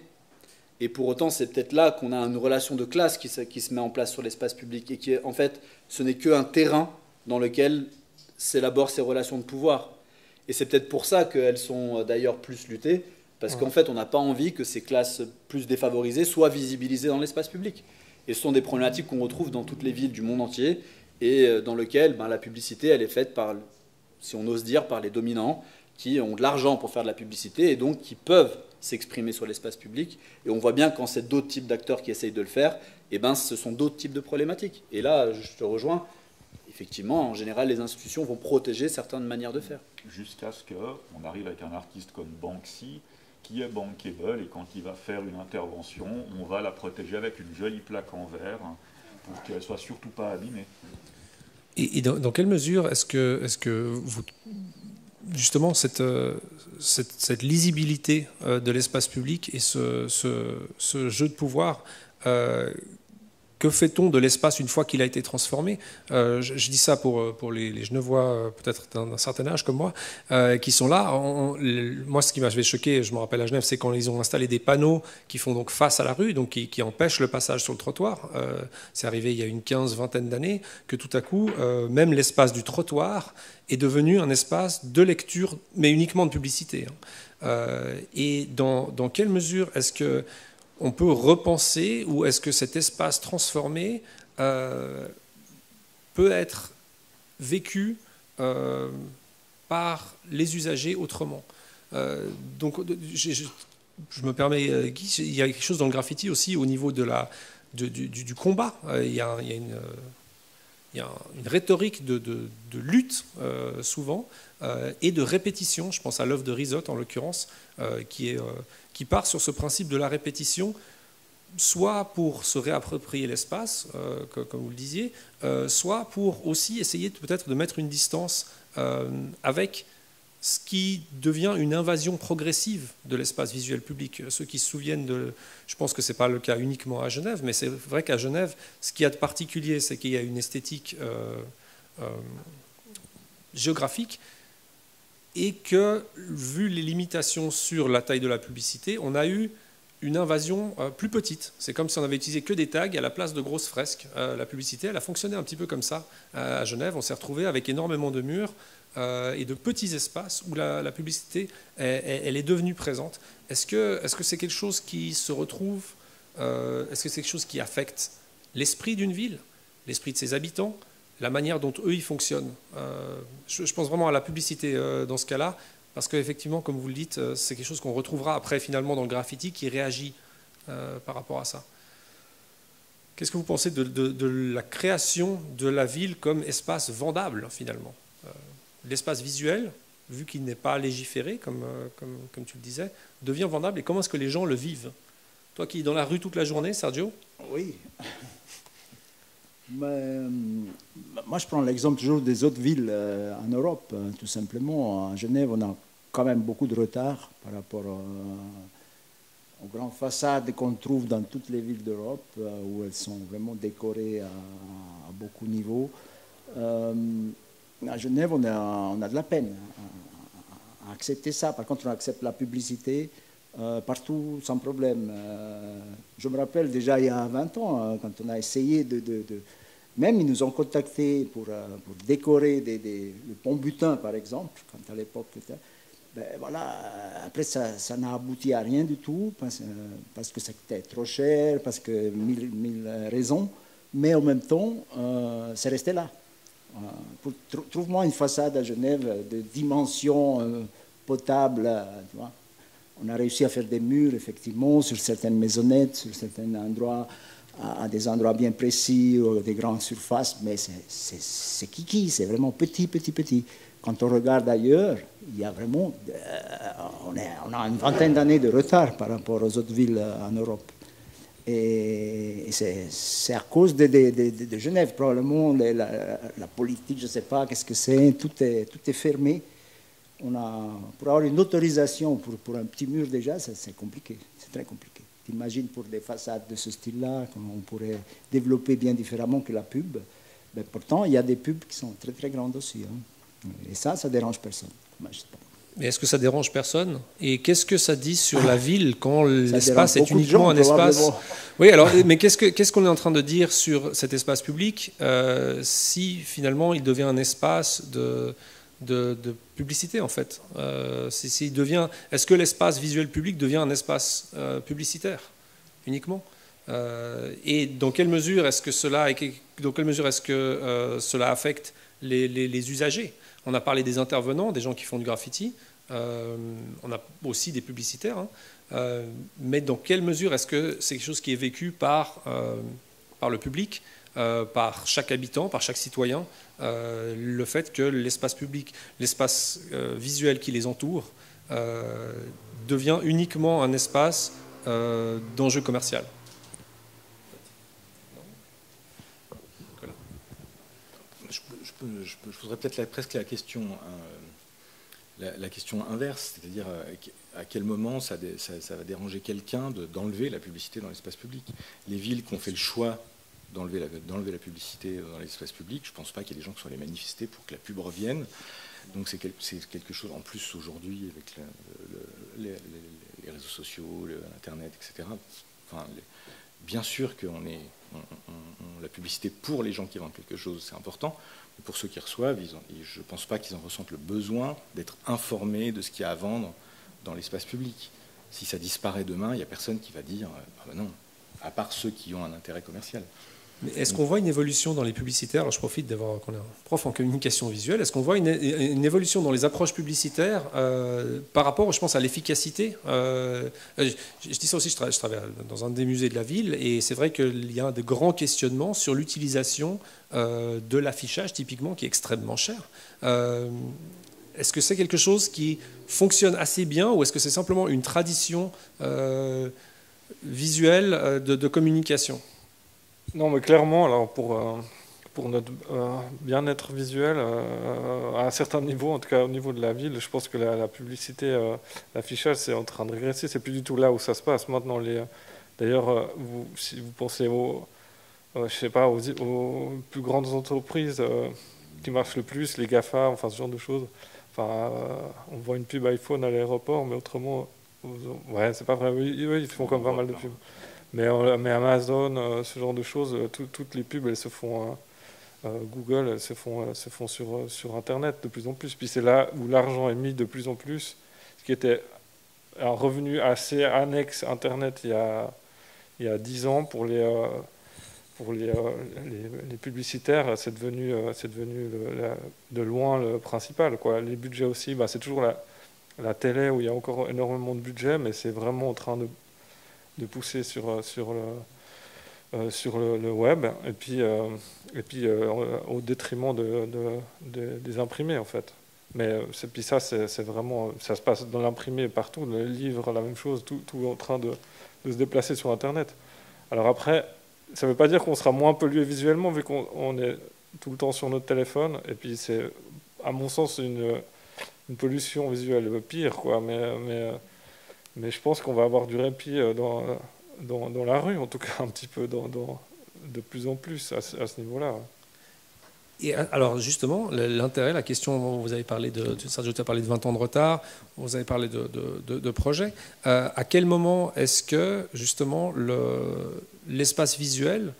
Et pour autant, c'est peut-être là qu'on a une relation de classe qui se met en place sur l'espace public, et qui est, en fait, ce n'est qu'un terrain dans lequel s'élaborent ces relations de pouvoir. Et c'est peut-être pour ça qu'elles sont d'ailleurs plus luttées, parce qu'en fait, on n'a pas envie que ces classes plus défavorisées soient visibilisées dans l'espace public. Et ce sont des problématiques qu'on retrouve dans toutes les villes du monde entier, et dans lesquelles la publicité, elle est faite par, si on ose dire, par les dominants, qui ont de l'argent pour faire de la publicité, et donc qui peuvent s'exprimer sur l'espace public. Et on voit bien que quand c'est d'autres types d'acteurs qui essayent de le faire, ce sont d'autres types de problématiques. Et là, je te rejoins. Effectivement, en général, les institutions vont protéger certaines manières de faire. Jusqu'à ce qu'on arrive avec un artiste comme Banksy, qui est bankable, et quand il va faire une intervention, on va la protéger avec une jolie plaque en verre, pour qu'elle ne soit surtout pas abîmée. Et dans quelle mesure est-ce que vous, justement, cette lisibilité de l'espace public et ce jeu de pouvoir, que fait-on de l'espace une fois qu'il a été transformé? Je dis ça pour les Genevois, peut-être d'un certain âge comme moi, qui sont là. Moi, ce qui m'avait choqué, je me rappelle à Genève, c'est quand ils ont installé des panneaux qui font donc face à la rue, donc qui empêchent le passage sur le trottoir. C'est arrivé il y a une vingtaine d'années, que tout à coup, même l'espace du trottoir est devenu un espace de lecture, mais uniquement de publicité. Et dans quelle mesure est-ce que on peut repenser, ou est-ce que cet espace transformé peut être vécu par les usagers autrement. Donc, je me permets, Guy, il y a quelque chose dans le graffiti aussi au niveau du combat. Il y a une rhétorique de lutte, souvent, et de répétition. Je pense à l'œuvre de Risotte, en l'occurrence, qui part sur ce principe de la répétition, soit pour se réapproprier l'espace, comme vous le disiez, soit pour aussi essayer peut-être de mettre une distance avec ce qui devient une invasion progressive de l'espace visuel public. Ceux qui se souviennent je pense que ce n'est pas le cas uniquement à Genève, mais c'est vrai qu'à Genève, ce qu'il y a de particulier, c'est qu'il y a une esthétique géographique, et que, vu les limitations sur la taille de la publicité, on a eu une invasion plus petite. C'est comme si on avait utilisé que des tags à la place de grosses fresques. La publicité, elle a fonctionné un petit peu comme ça à Genève. On s'est retrouvé avec énormément de murs et de petits espaces où la publicité, elle est devenue présente. Est-ce que c'est quelque chose qui se retrouve, est-ce que c'est quelque chose qui affecte l'esprit d'une ville, l'esprit de ses habitants, la manière dont eux, ils fonctionnent? Je pense vraiment à la publicité dans ce cas-là, parce qu'effectivement, comme vous le dites, c'est quelque chose qu'on retrouvera après, finalement, dans le graffiti, qui réagit par rapport à ça. Qu'est-ce que vous pensez de la création de la ville comme espace vendable, finalement? L'espace visuel, vu qu'il n'est pas légiféré, comme tu le disais, devient vendable. Et comment est-ce que les gens le vivent? Toi qui es dans la rue toute la journée, Sergio? Oui. Mais, moi, je prends l'exemple toujours des autres villes en Europe, tout simplement. À Genève, on a quand même beaucoup de retard par rapport aux grandes façades qu'on trouve dans toutes les villes d'Europe, où elles sont vraiment décorées à beaucoup de niveaux. À Genève, on a de la peine à accepter ça. Par contre, on accepte la publicité partout sans problème. Je me rappelle déjà il y a 20 ans, quand on a essayé même ils nous ont contactés pour décorer le pont Butin, par exemple, quand à l'époque... Ben voilà, après, ça n'a abouti à rien du tout, parce que c'était trop cher, parce que mille raisons. Mais en même temps, c'est resté là. Trouve-moi une façade à Genève de dimension potable. Tu vois. On a réussi à faire des murs, effectivement, sur certaines maisonnettes, sur certains endroits, à des endroits bien précis, des grandes surfaces, mais c'est kiki, c'est vraiment petit. Quand on regarde ailleurs, il y a vraiment, on a une vingtaine d'années de retard par rapport aux autres villes en Europe. Et c'est à cause de Genève, probablement, la politique, je ne sais pas, qu'est-ce que c'est, tout est fermé. Pour avoir une autorisation pour un petit mur déjà, c'est compliqué, c'est très compliqué. T'imagines pour des façades de ce style-là, qu'on pourrait développer bien différemment que la pub. Ben, pourtant, il y a des pubs qui sont très très grandes aussi. Hein. Et ça dérange personne. Ben, je sais pas. Mais est-ce que ça dérange personne? Et qu'est-ce que ça dit sur la ville quand l'espace est uniquement gens, un espace? Oui, alors, mais qu'est-ce qu'on est en train de dire sur cet espace public si finalement il devient un espace de publicité, en fait? Est-ce que l'espace visuel public devient un espace publicitaire uniquement? Et dans quelle mesure est-ce que cela affecte les usagers? On a parlé des intervenants, des gens qui font du graffiti. On a aussi des publicitaires. Hein. Mais dans quelle mesure est-ce que c'est quelque chose qui est vécu par le public, par chaque habitant, par chaque citoyen, le fait que l'espace public, l'espace visuel qui les entoure, devient uniquement un espace d'enjeu commercial? Je poserais peut-être presque la question inverse, c'est-à-dire à quel moment ça va déranger quelqu'un d'enlever la publicité dans l'espace public. Les villes qui ont fait le choix d'enlever la publicité dans l'espace public, je ne pense pas qu'il y ait des gens qui soient allés manifester pour que la pub revienne. Donc c'est quelque chose, en plus aujourd'hui, avec les réseaux sociaux, Internet, etc. Enfin, bien sûr que la publicité pour les gens qui vendent quelque chose, c'est important. Mais pour ceux qui reçoivent, je ne pense pas qu'ils en ressentent le besoin d'être informés de ce qu'il y a à vendre dans l'espace public. Si ça disparaît demain, il n'y a personne qui va dire ah ben non, à part ceux qui ont un intérêt commercial. Mais est-ce qu'on voit une évolution dans les publicitaires? Alors je profite d'avoir qu'on est un prof en communication visuelle. Est-ce qu'on voit une évolution dans les approches publicitaires par rapport, je pense, à l'efficacité je dis ça aussi, je travaille dans un des musées de la ville, et c'est vrai qu'il y a de grands questionnements sur l'utilisation de l'affichage, typiquement, qui est extrêmement cher. Est-ce que c'est quelque chose qui fonctionne assez bien, ou est-ce que c'est simplement une tradition visuelle de communication? Non, mais clairement, alors pour notre bien-être visuel, à un certain niveau, en tout cas au niveau de la ville, je pense que la publicité, l'affichage, c'est en train de régresser. C'est plus du tout là où ça se passe maintenant. D'ailleurs, si vous pensez je sais pas, aux plus grandes entreprises qui marchent le plus, les GAFA, enfin ce genre de choses. Enfin, on voit une pub iPhone à l'aéroport, mais autrement, ouais, c'est pas vrai. Oui, ils font quand même pas mal de pubs. Mais Amazon, ce genre de choses, toutes les pubs, elles se font, Google, elles se font sur Internet de plus en plus. Puis c'est là où l'argent est mis de plus en plus, ce qui était un revenu assez annexe Internet il y a 10 ans pour les publicitaires, c'est devenu de loin le principal, quoi. Les budgets aussi, c'est toujours la télé où il y a encore énormément de budget, mais c'est vraiment en train de pousser sur le web, et puis au détriment des imprimés, en fait. Mais puis ça, c'est vraiment, ça se passe dans l'imprimé partout, les livres, la même chose, tout est en train de se déplacer sur Internet. Alors après, ça ne veut pas dire qu'on sera moins pollué visuellement, vu qu'on est tout le temps sur notre téléphone, et puis c'est, à mon sens, une pollution visuelle pire, quoi. Mais je pense qu'on va avoir du répit dans la rue, en tout cas un petit peu, de plus en plus à ce niveau-là. Et alors justement, l'intérêt, la question, vous avez parlé Sergio a parlé de 20 ans de retard, vous avez parlé de projets. À quel moment est-ce que justement l'espace visuel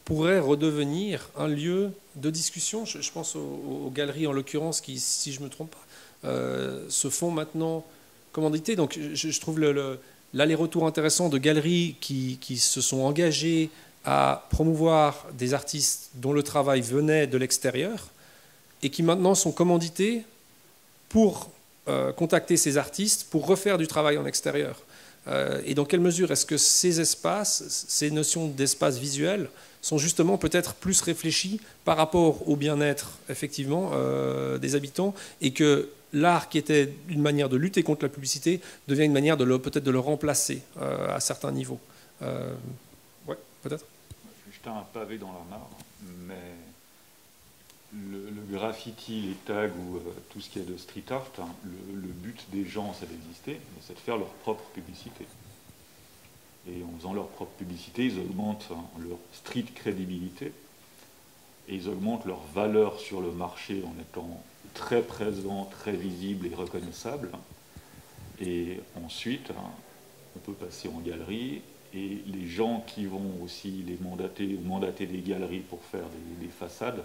pourrait redevenir un lieu de discussion? Je pense aux galeries en l'occurrence qui, si je ne me trompe pas, se font maintenant commanditer. Donc je trouve l'aller-retour intéressant de galeries qui se sont engagées à promouvoir des artistes dont le travail venait de l'extérieur et qui maintenant sont commandités pour contacter ces artistes pour refaire du travail en extérieur. Et dans quelle mesure est-ce que ces espaces, ces notions d'espace visuel sont justement peut-être plus réfléchies par rapport au bien-être effectivement des habitants, et que l'art qui était une manière de lutter contre la publicité devient une manière peut-être de le remplacer à certains niveaux. Ouais, peut-être. Je jetais un pavé dans la mare, mais le graffiti, les tags ou tout ce qui est de street art, le but des gens, c'est d'exister, mais c'est de faire leur propre publicité. Et en faisant leur propre publicité, ils augmentent leur street crédibilité et ils augmentent leur valeur sur le marché en étant très présents, très visibles et reconnaissables. Et ensuite, on peut passer en galerie. Et les gens qui vont aussi les mandater ou mandater des galeries pour faire des façades,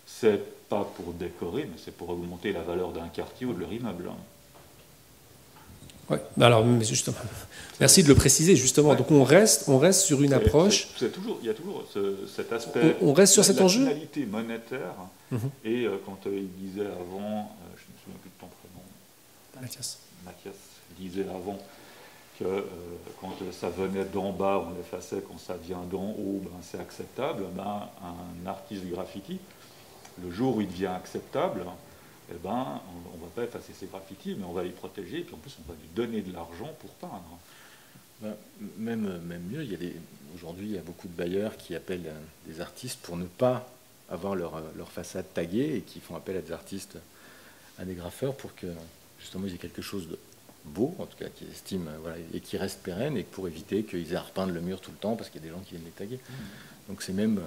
c'est pas pour décorer, mais c'est pour augmenter la valeur d'un quartier ou de leur immeuble. Oui, alors justement, merci de le préciser justement. Ouais. Donc on reste sur une approche. Il y a toujours cet aspect. On reste sur cet enjeu. La finalité monétaire. Et quand il disait avant, je ne me souviens plus de ton prénom. Mathias disait avant que quand ça venait d'en bas, on effaçait, quand ça vient d'en haut, c'est acceptable. Un artiste graffiti, le jour où il devient acceptable, on ne va pas effacer ses graffitis, mais on va les protéger, et puis en plus on va lui donner de l'argent pour peindre. Même mieux, aujourd'hui il y a beaucoup de bailleurs qui appellent des artistes pour ne pas avoir leur façade taguée, et qui font appel à des artistes, à des graffeurs, pour que justement il y ait quelque chose de beau, en tout cas, qu'ils estiment, et qui reste pérenne, et pour éviter qu'ils aient à repeindre le mur tout le temps parce qu'il y a des gens qui viennent les taguer. Donc c'est même,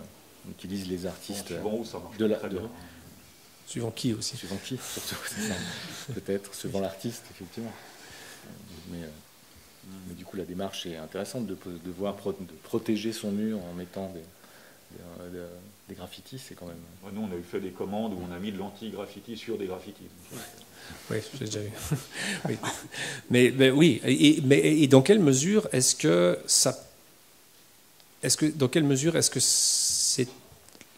on utilise les artistes suivant où ça marche suivant qui aussi. Suivant qui, surtout, c'est ça. Peut-être, suivant l'artiste, effectivement. Mais du coup, la démarche est intéressante de protéger son mur en mettant des graffitis, c'est quand même... Nous, on a fait des commandes où on a mis de l'anti-graffiti sur des graffitis. Oui, j'ai déjà vu. Oui. Mais oui, et dans quelle mesure est-ce que ça... dans quelle mesure est-ce que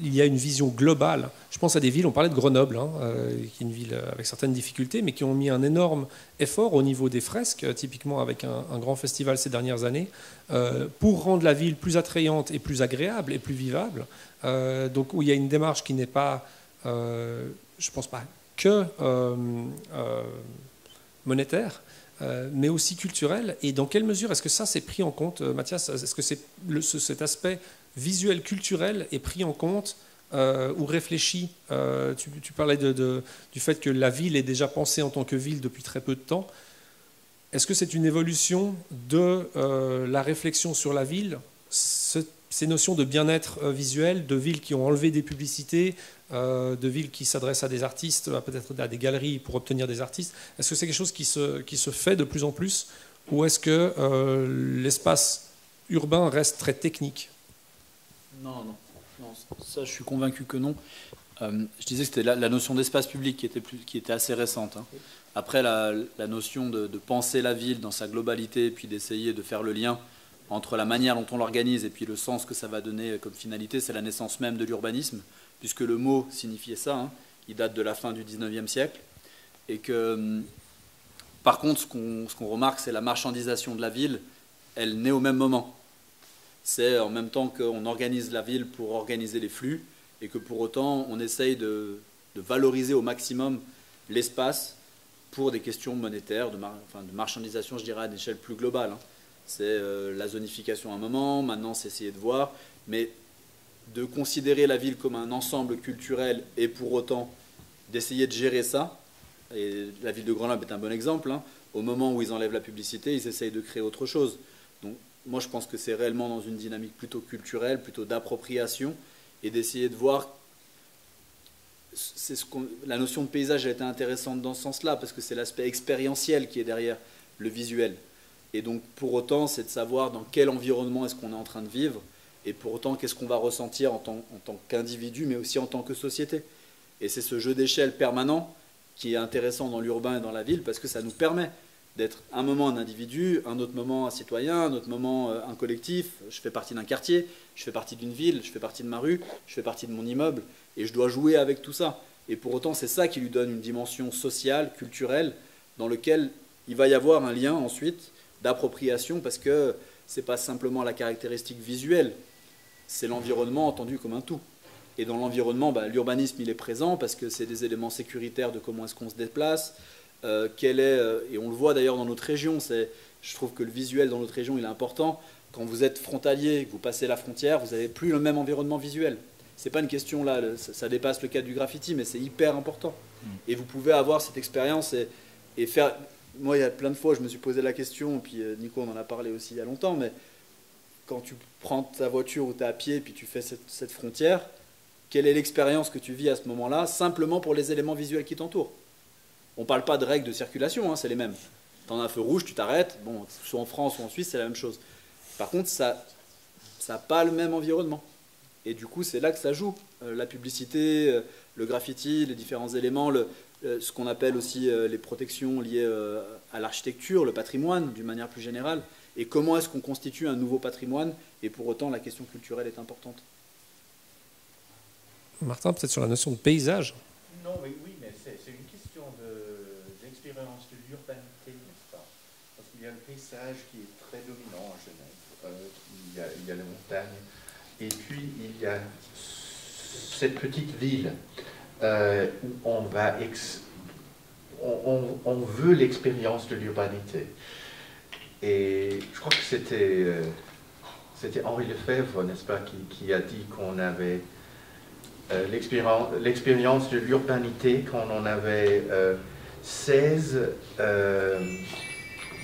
il y a une vision globale. Je pense à des villes, on parlait de Grenoble, qui est une ville avec certaines difficultés, mais qui ont mis un énorme effort au niveau des fresques, typiquement avec un grand festival ces dernières années, pour rendre la ville plus attrayante et plus agréable et plus vivable. Donc où il y a une démarche qui n'est pas, je pense pas que monétaire, mais aussi culturelle. Et dans quelle mesure est-ce que ça c'est pris en compte, Mathias? Est-ce que cet aspect visuel culturel est pris en compte ou réfléchi? Tu parlais du fait que la ville est déjà pensée en tant que ville depuis très peu de temps. Est-ce que c'est une évolution de la réflexion sur la ville, ces notions de bien-être visuel, de villes qui ont enlevé des publicités, de villes qui s'adressent à des artistes, peut-être à des galeries pour obtenir des artistes? Est-ce que c'est quelque chose qui se fait de plus en plus, ou est-ce que l'espace urbain reste très technique? Non, ça je suis convaincu que non. Je disais que c'était la notion d'espace public qui était assez récente. Hein. Après, la notion de penser la ville dans sa globalité, puis d'essayer de faire le lien entre la manière dont on l'organise et puis le sens que ça va donner comme finalité, c'est la naissance même de l'urbanisme, puisque le mot signifiait ça. Hein. Il date de la fin du 19e siècle. Et que, par contre, ce qu'on remarque, c'est la marchandisation de la ville, elle naît au même moment. C'est en même temps qu'on organise la ville pour organiser les flux, et que pour autant, on essaye de valoriser au maximum l'espace pour des questions monétaires, de marchandisation, je dirais, à une échelle plus globale. Hein. C'est la zonification à un moment, maintenant c'est essayer de voir, mais de considérer la ville comme un ensemble culturel et pour autant d'essayer de gérer ça, et la ville de Grenoble est un bon exemple, hein. Au moment où ils enlèvent la publicité, ils essayent de créer autre chose. Donc moi je pense que c'est réellement dans une dynamique plutôt culturelle, plutôt d'appropriation, et d'essayer de voir... La notion de paysage a été intéressante dans ce sens-là, parce que c'est l'aspect expérientiel qui est derrière le visuel. Et donc pour autant, c'est de savoir dans quel environnement est-ce qu'on est en train de vivre, et pour autant, qu'est-ce qu'on va ressentir en tant qu'individu, mais aussi en tant que société. Et c'est ce jeu d'échelle permanent qui est intéressant dans l'urbain et dans la ville, parce que ça nous permet d'être un moment un individu, un autre moment un citoyen, un autre moment un collectif. Je fais partie d'un quartier, je fais partie d'une ville, je fais partie de ma rue, je fais partie de mon immeuble, et je dois jouer avec tout ça. Et pour autant, c'est ça qui lui donne une dimension sociale, culturelle, dans lequel il va y avoir un lien ensuite d'appropriation, parce que ce n'est pas simplement la caractéristique visuelle, c'est l'environnement entendu comme un tout. Et dans l'environnement, l'urbanisme il est présent parce que c'est des éléments sécuritaires de comment est-ce qu'on se déplace, et on le voit d'ailleurs dans notre région, je trouve que le visuel dans notre région il est important. Quand vous êtes frontalier, que vous passez la frontière, vous n'avez plus le même environnement visuel. C'est pas une question là, ça dépasse le cadre du graffiti, mais c'est hyper important. Et vous pouvez avoir cette expérience et faire... Moi, il y a plein de fois, je me suis posé la question, puis Nico on en a parlé aussi il y a longtemps, mais quand tu prends ta voiture ou tu es à pied, puis tu fais cette frontière, quelle est l'expérience que tu vis à ce moment-là, simplement pour les éléments visuels qui t'entourent? On ne parle pas de règles de circulation, hein, c'est les mêmes. Tu as un feu rouge, tu t'arrêtes, bon, soit en France ou en Suisse, c'est la même chose. Par contre, ça n'a pas le même environnement. Et du coup, c'est là que ça joue. La publicité, le graffiti, les différents éléments, ce qu'on appelle aussi les protections liées à l'architecture, le patrimoine, d'une manière plus générale. Et comment est-ce qu'on constitue un nouveau patrimoine? Et pour autant, la question culturelle est importante. Martin, peut-être sur la notion de paysage? Non, oui, mais c'est une question d'expérience de l'urbanité, n'est-ce pas? Parce qu'il y a le paysage qui est très dominant en Genève. Il y a les montagnes. Et puis, il y a cette petite ville où on veut l'expérience de l'urbanité. Et je crois que c'était Henri Lefebvre, n'est-ce pas, qui a dit qu'on avait l'expérience de l'urbanité, quand on avait 16,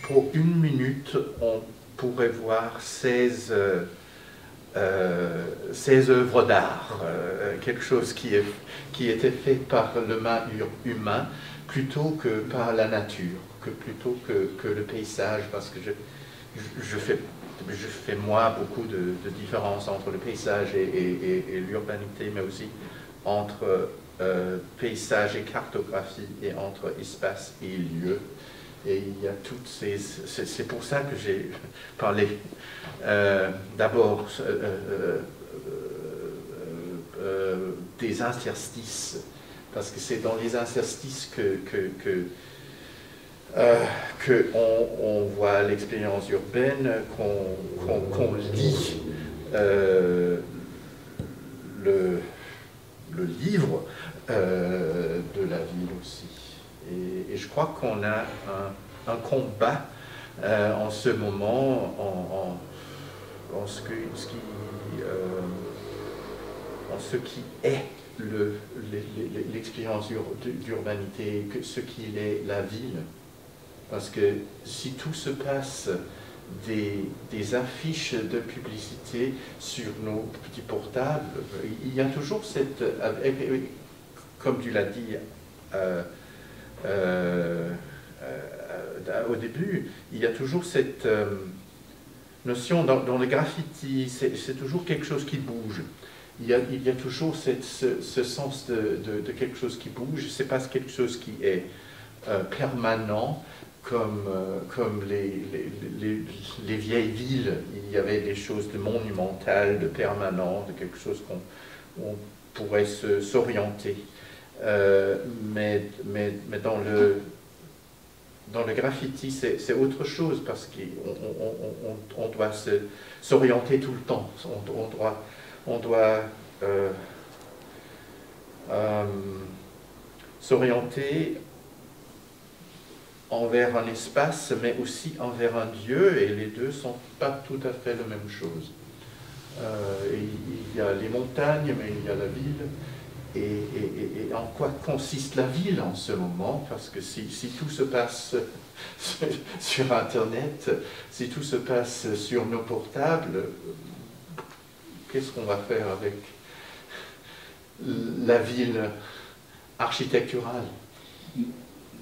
pour une minute, on pourrait voir 16 œuvres d'art, quelque chose qui était fait par le main humain plutôt que par la nature, plutôt que le paysage, parce que je fais moi beaucoup de différences entre le paysage et l'urbanité, mais aussi entre paysage et cartographie, et entre espace et lieu. Et il y a toutes ces... C'est pour ça que j'ai parlé d'abord des interstices, parce que c'est dans les interstices qu'on voit l'expérience urbaine, qu'on lit le livre de la ville aussi. Et je crois qu'on a un combat en ce moment en ce qui est l'expérience d'urbanité, ce qu'il est la ville. Parce que si tout se passe des affiches de publicité sur nos petits portables, il y a toujours cette, comme tu l'as dit au début, il y a toujours cette notion dans le graffiti, c'est toujours quelque chose qui bouge. Il y a toujours ce sens de quelque chose qui bouge, c'est pas quelque chose qui est permanent, comme les vieilles villes. Il y avait des choses de monumental, de permanent, de quelque chose où on pourrait s'orienter. Mais dans le graffiti, c'est autre chose, parce qu'on doit s'orienter tout le temps. On doit s'orienter envers un espace, mais aussi envers un Dieu, et les deux ne sont pas tout à fait la même chose. Il y a les montagnes, mais il y a la ville. Et en quoi consiste la ville en ce moment? Parce que si tout se passe sur Internet, si tout se passe sur nos portables, qu'est-ce qu'on va faire avec la ville architecturale?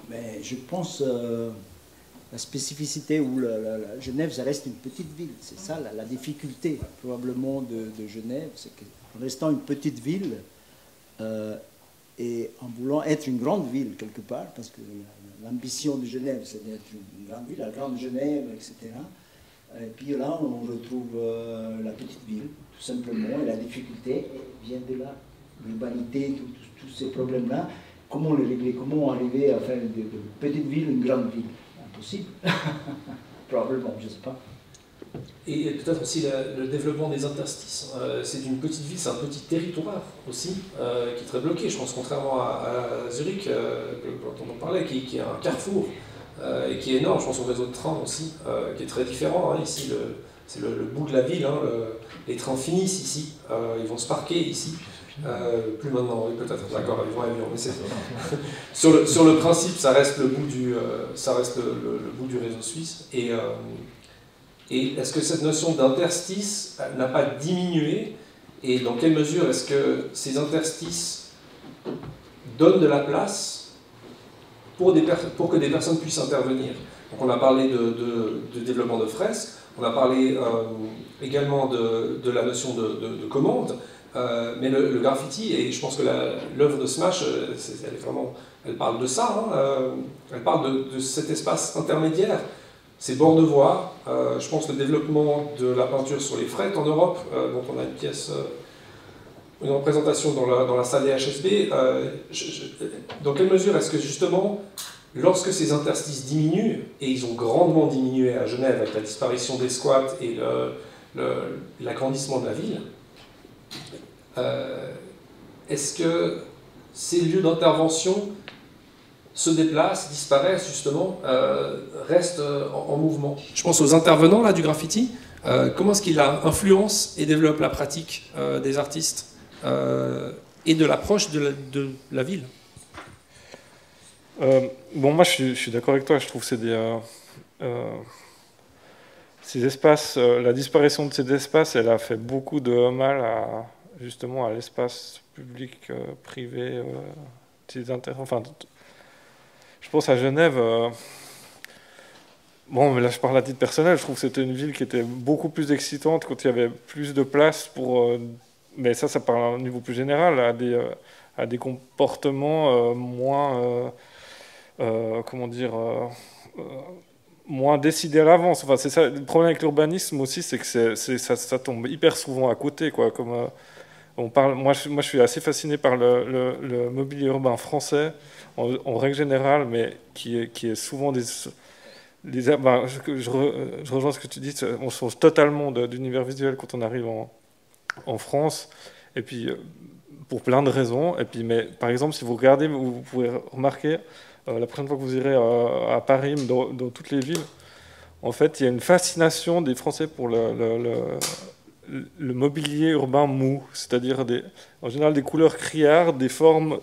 Mais je pense la spécificité où Genève, ça reste une petite ville. C'est ça la difficulté probablement de Genève, c'est qu'en restant une petite ville et en voulant être une grande ville quelque part, parce que l'ambition de Genève, c'est d'être une grande ville, la grande Genève, etc. Et puis là, on retrouve la petite ville, tout simplement, et la difficulté vient de là. L'urbanité, tous ces problèmes-là. Comment les régler? Comment arriver à faire de petite ville une grande ville? Impossible. Probablement, je ne sais pas. Et peut-être aussi le développement des interstices. C'est une petite ville, c'est un petit territoire aussi, qui est très bloqué. Je pense, contrairement à Zurich, dont on parlait, qui est un carrefour, et qui est énorme. Je pense au réseau de trains aussi, qui est très différent. Hein. Ici, c'est le bout de la ville. Hein. Les trains finissent ici, ils vont se parquer ici. Plus maintenant, oui, peut-être, d'accord, ils vont à avion, mais c'est sur le principe, ça reste le bout du, le bout du réseau suisse. Et est-ce que cette notion d'interstice n'a pas diminué? Et dans quelle mesure est-ce que ces interstices donnent de la place pour que des personnes puissent intervenir? Donc on a parlé de développement de fresques, on a parlé également de la notion de commande. Mais le graffiti, et je pense que l'œuvre de Smash, elle parle de ça, hein, elle parle de cet espace intermédiaire, ces bords de voie. Je pense le développement de la peinture sur les frettes en Europe, dont on a une pièce, une représentation dans la salle des HSB. Dans quelle mesure est-ce que justement, lorsque ces interstices diminuent, et ils ont grandement diminué à Genève avec la disparition des squats et l'agrandissement de la ville, est-ce que ces lieux d'intervention se déplacent, disparaissent justement, restent en mouvement? Je pense aux intervenants là, du graffiti. Comment est-ce qu'il influence et développe la pratique des artistes et de l'approche de la ville? Bon, moi je suis d'accord avec toi, je trouve que c'est ces espaces, la disparition de ces espaces, elle a fait beaucoup de mal justement à l'espace public, privé, enfin, je pense à Genève. Bon, mais là je parle à titre personnel, je trouve que c'était une ville qui était beaucoup plus excitante quand il y avait plus de place pour. Mais ça parle à un niveau plus général, à des comportements moins. Comment dire. Moins décidé à l'avance. Enfin, c'est ça. Le problème avec l'urbanisme aussi, c'est que ça tombe hyper souvent à côté, quoi. moi, je suis assez fasciné par le mobilier urbain français, en règle générale, mais qui est souvent je rejoins ce que tu dis, on change totalement d'univers visuel quand on arrive en France, et puis pour plein de raisons. Et puis, mais par exemple, si vous regardez, vous pouvez remarquer, la prochaine fois que vous irez à Paris, dans toutes les villes, en fait, il y a une fascination des Français pour le mobilier urbain mou, c'est-à-dire en général des couleurs criardes, des formes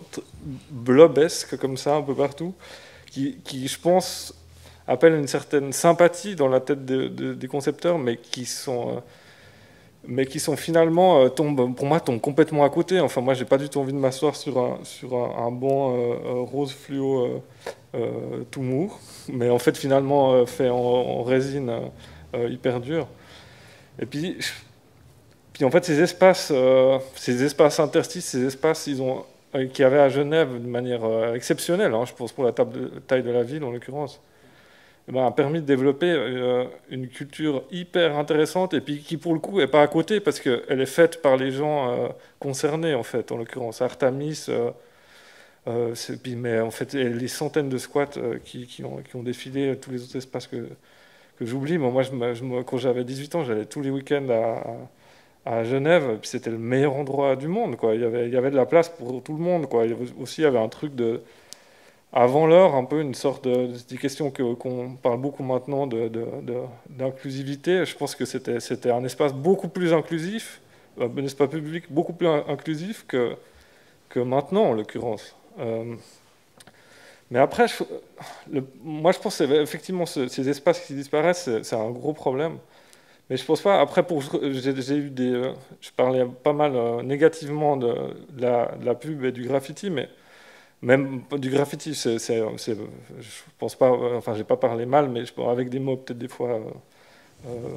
blobesques comme ça un peu partout, qui je pense appellent une certaine sympathie dans la tête des concepteurs, mais qui sont finalement pour moi tombent complètement à côté. Enfin, moi, j'ai pas du tout envie de m'asseoir sur un banc rose fluo tout mou, mais en fait finalement fait en résine hyper dure. Et puis en fait, ces espaces interstices, ces espaces qu'il y avait à Genève de manière exceptionnelle, je pense pour la taille de la ville en l'occurrence, a permis de développer une culture hyper intéressante et puis qui pour le coup n'est pas à côté parce qu'elle est faite par les gens concernés en fait, en l'occurrence Artamis, mais en fait les centaines de squats qui ont défilé tous les autres espaces que j'oublie. Moi, quand j'avais 18 ans, j'allais tous les week-ends à Genève, puis c'était le meilleur endroit du monde, quoi. Il y avait de la place pour tout le monde, quoi. Il y avait un truc avant l'heure, un peu une sorte des questions qu'on parle beaucoup maintenant d'inclusivité. Je pense que c'était un espace beaucoup plus inclusif, un espace public beaucoup plus inclusif que maintenant, en l'occurrence. Mais après, moi, je pense qu'effectivement, ces espaces qui disparaissent, c'est un gros problème. Mais je pense pas. Après, je parlais pas mal négativement de la pub et du graffiti, mais même du graffiti, je pense pas. Enfin, j'ai pas parlé mal, mais avec des mots peut-être des fois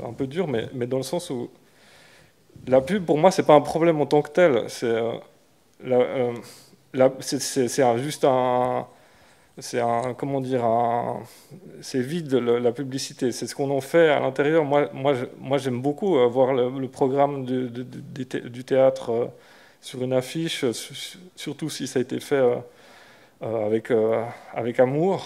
un peu durs, mais dans le sens où la pub, pour moi, c'est pas un problème en tant que tel. C'est vide la publicité, c'est ce qu'on en fait à l'intérieur. Moi j'aime beaucoup voir le programme du théâtre sur une affiche, surtout si ça a été fait avec amour.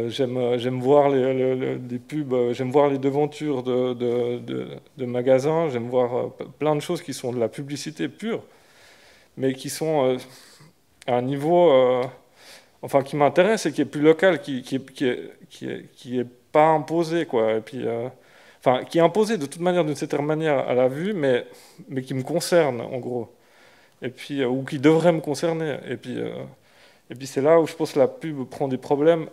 J'aime voir des pubs, j'aime voir les devantures de magasins, j'aime voir plein de choses qui sont de la publicité pure, mais qui sont à un niveau qui m'intéresse et qui est plus local, qui est pas imposé, quoi. Et puis, qui est imposé de toute manière, d'une certaine manière à la vue, mais qui me concerne, en gros. Et puis, ou qui devrait me concerner. Et puis c'est là où je pense que la pub prend des problèmes,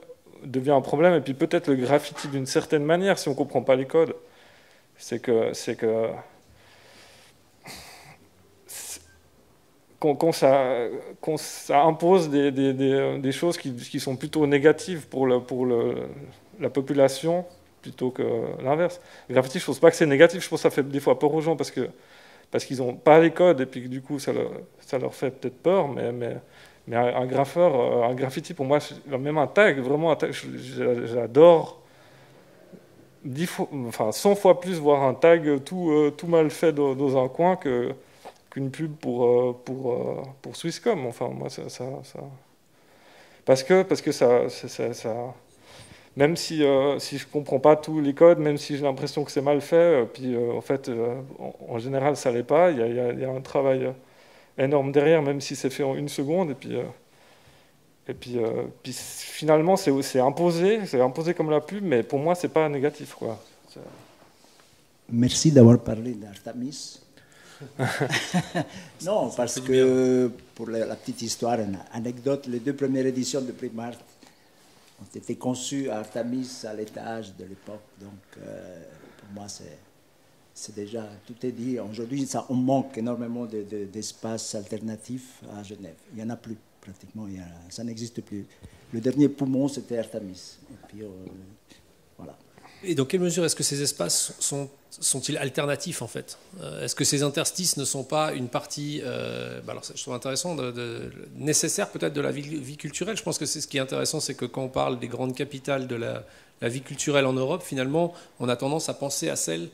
devient un problème. Et puis peut-être le graffiti, d'une certaine manière, si on comprend pas les codes, c'est que quand ça impose des choses qui sont plutôt négatives pour la population plutôt que l'inverse. Le graffiti, je ne pense pas que c'est négatif, je pense que ça fait des fois peur aux gens parce qu'ils n'ont pas les codes et puis que du coup ça leur fait peut-être peur, mais un graffeur, un graffiti pour moi, même un tag, vraiment un tag, j'adore 100 fois plus voir un tag tout mal fait dans un coin qu'une pub pour Swisscom. Enfin, moi, ça parce que ça même si je comprends pas tous les codes, même si j'ai l'impression que c'est mal fait, puis en fait, en général, ça l'est pas. Il y a un travail énorme derrière, même si c'est fait en une seconde. Et puis finalement, c'est imposé comme la pub, mais pour moi, c'est pas négatif, quoi. Merci d'avoir parlé d'Artamis. Non, parce que, pour la petite histoire, une anecdote, les 2 premières éditions de Primart ont été conçues à Artamis à l'étage de l'époque. Donc, pour moi, c'est déjà, tout est dit. Aujourd'hui, on manque énormément d'espaces alternatifs à Genève. Il n'y en a plus, pratiquement. Ça n'existe plus. Le dernier poumon, c'était Artamis. Et puis, voilà. Et dans quelle mesure est-ce que ces espaces sont-ils alternatifs, en fait? Est-ce que ces interstices ne sont pas une partie, alors je trouve intéressant, nécessaire peut-être de la vie culturelle? Je pense que c'est ce qui est intéressant, c'est que quand on parle des grandes capitales de la vie culturelle en Europe, finalement, on a tendance à penser à celles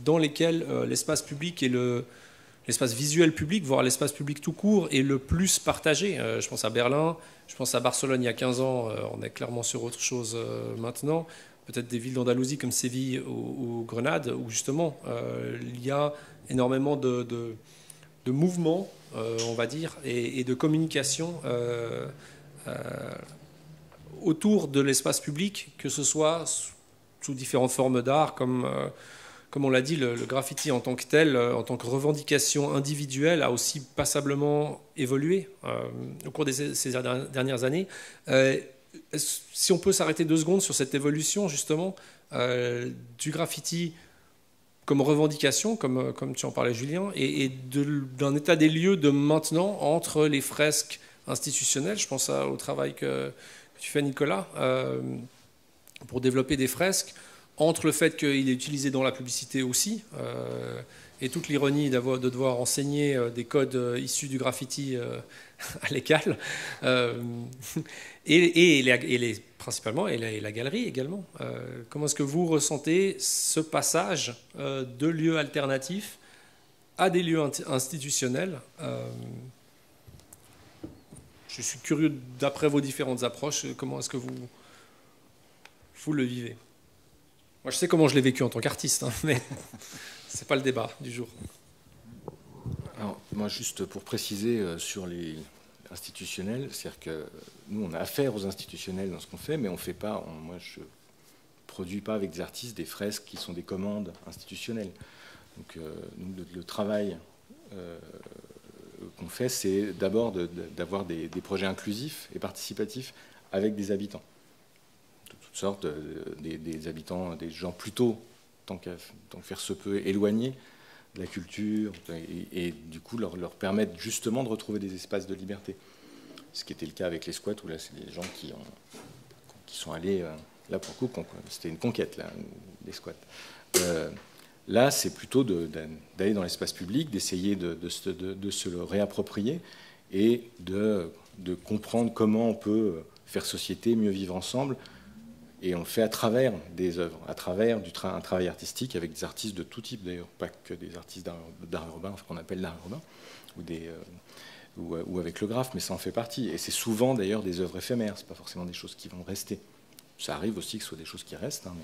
dans lesquelles l'espace public est l'espace visuel public, voire l'espace public tout court, est le plus partagé. Je pense à Berlin, je pense à Barcelone il y a 15 ans, on est clairement sur autre chose maintenant. Peut-être des villes d'Andalousie comme Séville ou Grenade, où justement il y a énormément de mouvements, on va dire, et de communication autour de l'espace public, que ce soit sous différentes formes d'art, comme on l'a dit, le graffiti en tant que tel, en tant que revendication individuelle, a aussi passablement évolué au cours de ces dernières années. Si on peut s'arrêter 2 secondes sur cette évolution, justement, du graffiti comme revendication, comme tu en parlais, Julien, et d'un état des lieux de maintenant entre les fresques institutionnelles. Je pense au travail que tu fais, Nicolas, pour développer des fresques, entre le fait qu'il est utilisé dans la publicité aussi, et toute l'ironie de devoir enseigner des codes issus du graffiti à l'école, principalement, et la galerie également. Comment est-ce que vous ressentez ce passage de lieux alternatifs à des lieux institutionnels? Je suis curieux, d'après vos différentes approches, comment est-ce que vous le vivez? Moi, je sais comment je l'ai vécu en tant qu'artiste, hein, mais ce n'est pas le débat du jour. Alors, moi, juste pour préciser sur les institutionnels, c'est-à-dire que nous, on a affaire aux institutionnels dans ce qu'on fait, mais on ne fait pas, moi, je ne produis pas avec des artistes des fresques qui sont des commandes institutionnelles. Donc, le travail qu'on fait, c'est d'abord d'avoir des projets inclusifs et participatifs avec des habitants. Toutes sortes, des habitants, des gens plutôt, tant que faire se peut, éloignés de la culture, et du coup leur permettre justement de retrouver des espaces de liberté. Ce qui était le cas avec les squats, où là c'est des gens qui sont allés, là pour le coup, c'était une conquête, là, les squats. Là, c'est plutôt d'aller dans l'espace public, d'essayer de se le réapproprier et de comprendre comment on peut faire société, mieux vivre ensemble. Et on le fait à travers des œuvres, à travers un travail artistique avec des artistes de tout type, d'ailleurs, pas que des artistes d'art urbain, enfin, qu'on appelle l'art urbain, ou avec le graphe, mais ça en fait partie. Et c'est souvent d'ailleurs des œuvres éphémères, c'est pas forcément des choses qui vont rester. Ça arrive aussi que ce soit des choses qui restent. Hein,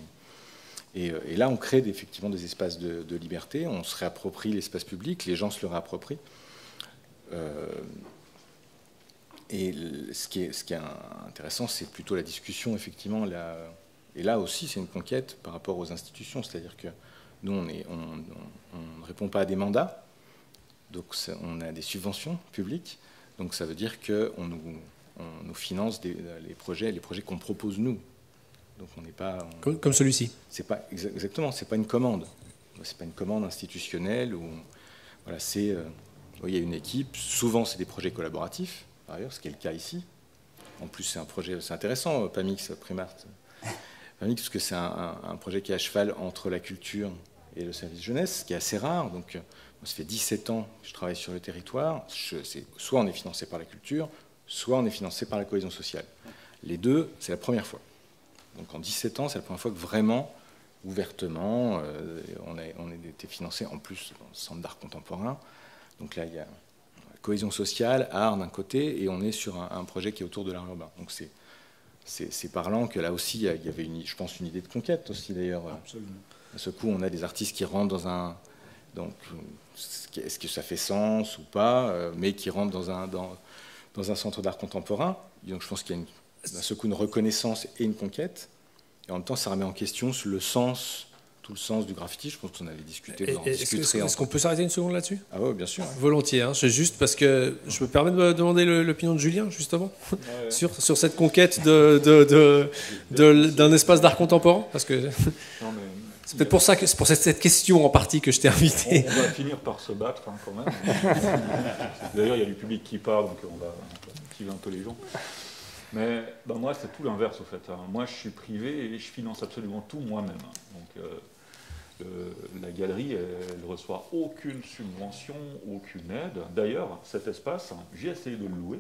et là, on crée effectivement des espaces de liberté, on se réapproprie l'espace public, les gens se le réapproprient. Et ce qui est intéressant, c'est plutôt la discussion, effectivement. Et là aussi, c'est une conquête par rapport aux institutions. C'est-à-dire que nous, on ne répond pas à des mandats, donc on a des subventions publiques. Donc ça veut dire qu'on nous finance les projets qu'on propose nous. Donc on n'est pas... Comme celui-ci. C'est pas, exactement, c'est pas une commande. C'est pas une commande institutionnelle. Voilà, il y a une équipe. Souvent, c'est des projets collaboratifs. Par ailleurs, ce qui est le cas ici. En plus, c'est un projet, c'est intéressant, Pamix, Primart. Pamix, parce que c'est un projet qui est à cheval entre la culture et le service jeunesse, ce qui est assez rare. Donc, moi, ça fait 17 ans que je travaille sur le territoire. Soit on est financé par la culture, soit on est financé par la cohésion sociale. Les deux, c'est la première fois. Donc, en 17 ans, c'est la première fois que vraiment, ouvertement, on a été financé, en plus, dans le centre d'art contemporain. Donc là, il y a cohésion sociale, art d'un côté, et on est sur un projet qui est autour de l'art urbain. Donc c'est parlant que là aussi, il y avait, je pense, une idée de conquête aussi, d'ailleurs. Absolument. À ce coup, on a des artistes qui rentrent dans un... Donc, est-ce que ça fait sens ou pas, mais qui rentrent dans un centre d'art contemporain. Donc je pense qu'il y a à ce coup une reconnaissance et une conquête. Et en même temps, ça remet en question tout le sens du graffiti. Je pense qu'on avait discuté. Est-ce qu'on peut s'arrêter une seconde là-dessus? Ah oui, bien sûr. Volontiers. Hein. C'est juste parce que je me permets de me demander l'opinion de Julien, justement, sur cette conquête d'un espace d'art contemporain. Parce que c'est peut-être pour ça que c'est pour cette question en partie que je t'ai invité. On va finir par se battre, hein, quand même. D'ailleurs, il y a du public qui parle, donc on va activer un peu les gens. Mais moi, c'est tout l'inverse, au fait. Moi, je suis privé et je finance absolument tout moi-même. Donc, la galerie, elle ne reçoit aucune subvention, aucune aide. D'ailleurs, cet espace, j'ai essayé de le louer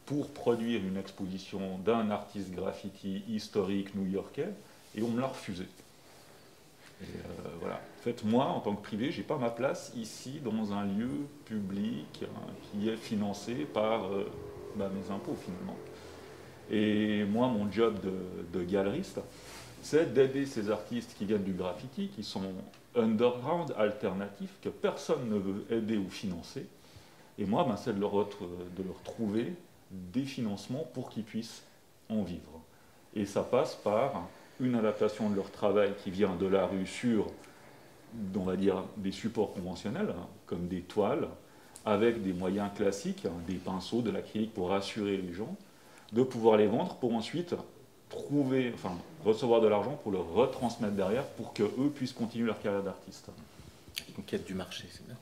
pour produire une exposition d'un artiste graffiti historique new-yorkais, et on me l'a refusé. Voilà. En fait, moi, en tant que privé, je n'ai pas ma place ici dans un lieu public qui est financé par mes impôts, finalement. Et moi, mon job de galeriste, c'est d'aider ces artistes qui viennent du graffiti, qui sont underground, alternatifs, que personne ne veut aider ou financer. Et moi, c'est de leur trouver des financements pour qu'ils puissent en vivre. Et ça passe par une adaptation de leur travail qui vient de la rue sur, on va dire, des supports conventionnels, comme des toiles, avec des moyens classiques, des pinceaux, de l'acrylique pour rassurer les gens, de pouvoir les vendre pour ensuite recevoir de l'argent pour le retransmettre derrière pour qu'eux puissent continuer leur carrière d'artiste. La conquête du marché, c'est bien.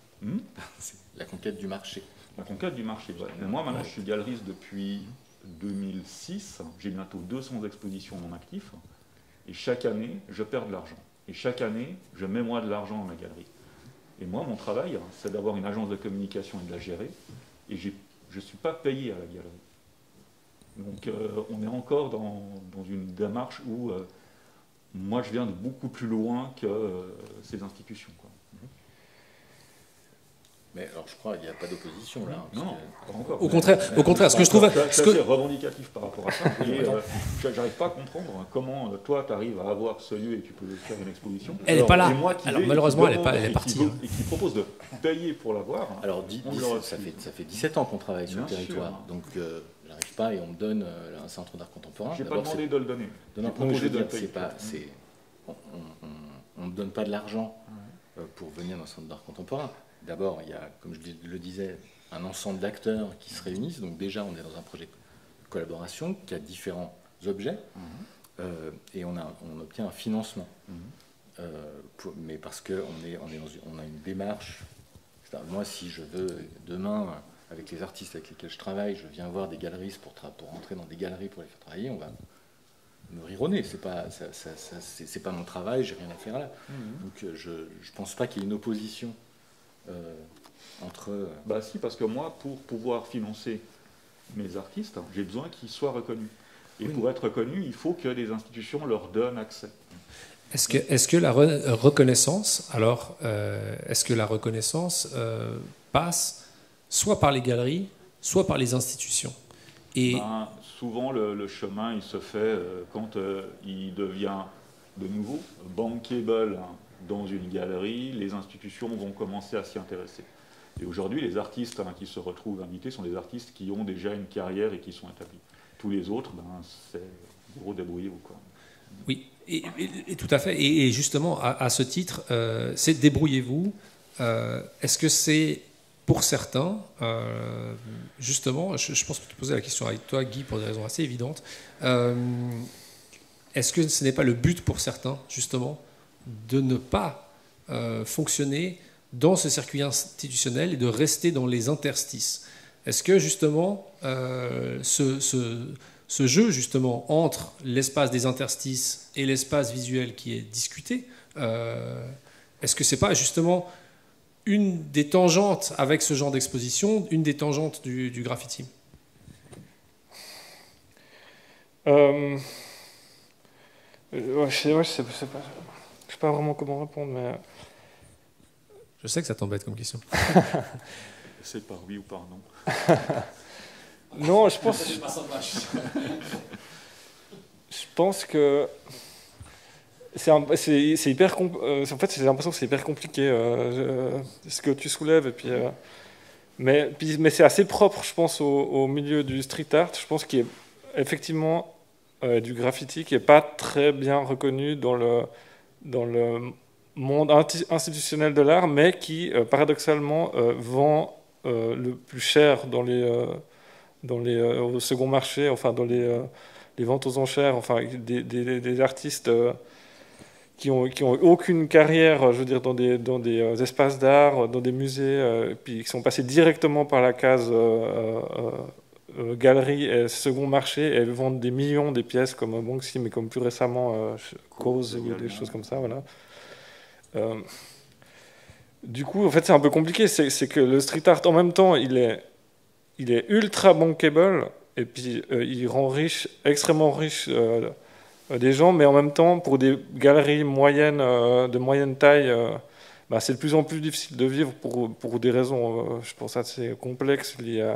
La conquête du marché. La conquête du marché, ouais. Moi, maintenant, je suis galeriste depuis 2006. J'ai bientôt 200 expositions en actif. Et chaque année, je perds de l'argent. Et chaque année, je mets moi de l'argent dans ma galerie. Et moi, mon travail, c'est d'avoir une agence de communication et de la gérer. Et je ne suis pas payé à la galerie. Donc on est encore dans une démarche où moi je viens de beaucoup plus loin que ces institutions, quoi. Mais alors je crois qu'il n'y a pas d'opposition là. Non, pas encore. Au contraire, ce que je trouve... C'est assez revendicatif par rapport à ça. Et j'arrive pas à comprendre comment toi tu arrives à avoir ce lieu et tu peux faire une exposition. Elle n'est pas là. Alors malheureusement, elle est partie. Et qui propose de payer pour l'avoir. Alors ça fait 17 ans qu'on travaille sur le territoire. Donc j'arrive pas et on me donne un centre d'art contemporain. Je n'ai pas demandé de le donner. On ne me donne pas de l'argent pour venir dans un centre d'art contemporain. D'abord, il y a, comme je le disais, un ensemble d'acteurs qui se réunissent. Donc déjà, on est dans un projet de collaboration qui a différents objets et on obtient un financement. Mais parce qu'on a une démarche. Moi, si je veux demain, avec les artistes avec lesquels je travaille, je viens voir des galeristes pour rentrer dans des galeries pour les faire travailler, on va me rire au nez. C'est pas mon travail, j'ai rien à faire là. Donc je pense pas qu'il y ait une opposition entre... Bah si, parce que moi, pour pouvoir financer mes artistes, j'ai besoin qu'ils soient reconnus. Et pour être reconnus, il faut que les institutions leur donnent accès. Est-ce que la reconnaissance, passe soit par les galeries, soit par les institutions? Et souvent, le chemin, il se fait quand il devient de nouveau bankable dans une galerie, les institutions vont commencer à s'y intéresser. Et aujourd'hui, les artistes qui se retrouvent invités sont des artistes qui ont déjà une carrière et qui sont établis. Tous les autres, c'est gros, débrouillez-vous, quoi. Oui, et tout à fait. Et justement, à ce titre, c'est débrouillez-vous. Est-ce que c'est pour certains, justement, je pense que tu posais la question avec toi, Guy, pour des raisons assez évidentes, est-ce que ce n'est pas le but pour certains, justement, de ne pas fonctionner dans ce circuit institutionnel et de rester dans les interstices? Est-ce que justement ce jeu justement entre l'espace des interstices et l'espace visuel qui est discuté, est-ce que c'est pas justement une des tangentes avec ce genre d'exposition, une des tangentes du graffiti? Je sais pas vraiment comment répondre, mais... Je sais que ça t'embête comme question. C'est par oui ou par non. Non, je pense que c'est hyper en fait j'ai l'impression que c'est hyper compliqué ce que tu soulèves et puis mais c'est assez propre, je pense, au milieu du street art. Je pense qu'il y a effectivement du graffiti qui est pas très bien reconnu dans le monde institutionnel de l'art, mais qui paradoxalement vend le plus cher au second marché, enfin dans les ventes aux enchères, enfin des artistes qui ont aucune carrière, je veux dire, dans des espaces d'art, dans des musées, puis qui sont passés directement par la case galerie et second marché, et vendent des millions des pièces comme Banksy, mais comme plus récemment Cause ou des choses comme ça, voilà. Du coup, en fait, c'est un peu compliqué. C'est que le street art, en même temps, il est ultra bankable, et puis il rend riche, extrêmement riche, des gens, mais en même temps, pour des galeries moyennes, de moyenne taille, c'est de plus en plus difficile de vivre pour des raisons, je pense, assez complexes liées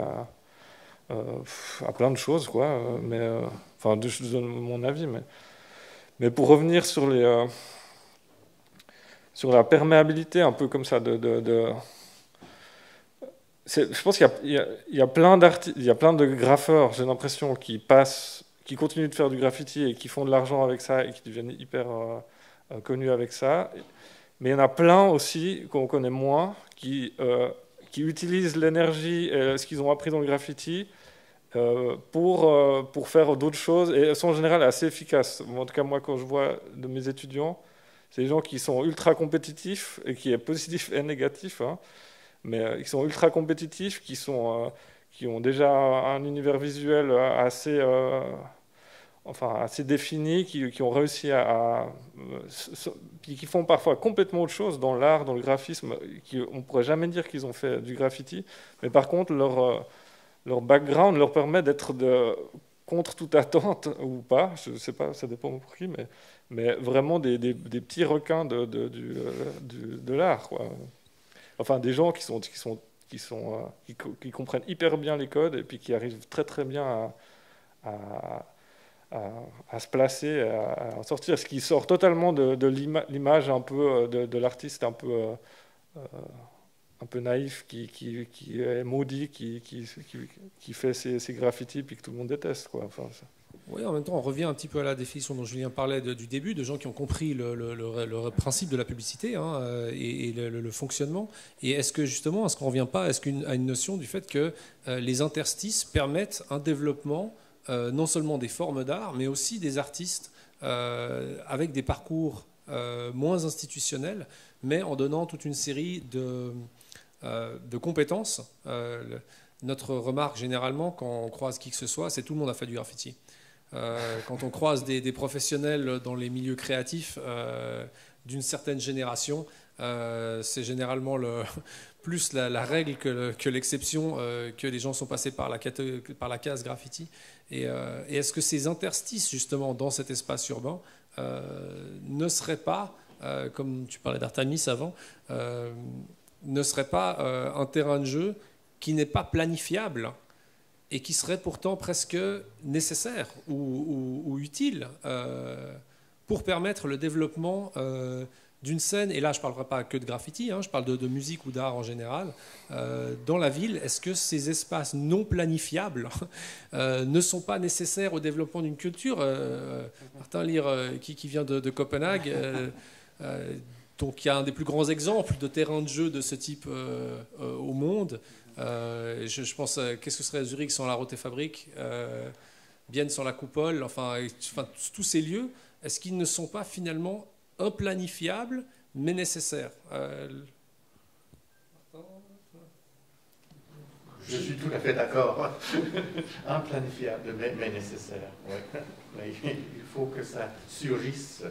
à plein de choses, quoi. Enfin, je donne mon avis, mais pour revenir sur la perméabilité, un peu comme ça, je pense qu'il y a plein de graffeurs, j'ai l'impression, qui continuent de faire du graffiti et qui font de l'argent avec ça et qui deviennent hyper connus avec ça. Mais il y en a plein aussi qu'on connaît moins, qui utilisent l'énergie et ce qu'ils ont appris dans le graffiti pour faire d'autres choses, et elles sont en général assez efficaces. En tout cas, moi, quand je vois de mes étudiants, c'est des gens qui sont ultra compétitifs, et qui est positif et négatif, hein, mais qui sont ultra compétitifs, qui ont déjà un univers visuel assez défini, qui ont réussi qui font parfois complètement autre chose dans l'art, dans le graphisme, on ne pourrait jamais dire qu'ils ont fait du graffiti, mais par contre, leur background leur permet d'être contre toute attente, ou pas, je ne sais pas, ça dépend pour qui, mais vraiment des petits requins de l'art, quoi. Enfin, des gens qui comprennent hyper bien les codes et puis qui arrivent très très bien à se placer, à en sortir, ce qui sort totalement de l'image un peu de l'artiste un peu naïf, qui est maudit, qui fait ses graffitis puis que tout le monde déteste, quoi. Enfin, oui, en même temps, on revient un petit peu à la définition dont Julien parlait du début, de gens qui ont compris le principe de la publicité, hein, et le fonctionnement. Et est-ce qu'on ne revient pas à une notion du fait que les interstices permettent un développement non seulement des formes d'art, mais aussi des artistes avec des parcours moins institutionnels, mais en donnant toute une série de compétences. Notre remarque généralement quand on croise qui que ce soit, c'est tout le monde a fait du graffiti. Quand on croise des professionnels dans les milieux créatifs d'une certaine génération, c'est généralement plus la règle que l'exception, que les gens sont passés par la case graffiti. Et est-ce que ces interstices, justement, dans cet espace urbain, ne seraient pas, comme tu parlais d'Artemis avant, ne seraient pas un terrain de jeu qui n'est pas planifiable et qui serait pourtant presque nécessaire ou utile pour permettre le développement d'une scène, et là je ne parlerai pas que de graffiti, hein, je parle de musique ou d'art en général, dans la ville. Est-ce que ces espaces non planifiables ne sont pas nécessaires au développement d'une culture? Martin Lear, qui vient de Copenhague, donc il y a un des plus grands exemples de terrain de jeu de ce type au monde. Je pense, qu'est-ce que serait Zurich sans la Rote-Fabrik, Bienne sans la Coupole, enfin tous ces lieux, est-ce qu'ils ne sont pas finalement implanifiables mais nécessaires? Je suis tout à fait d'accord. Implanifiable mais nécessaire. Ouais. Mais il faut que ça surgisse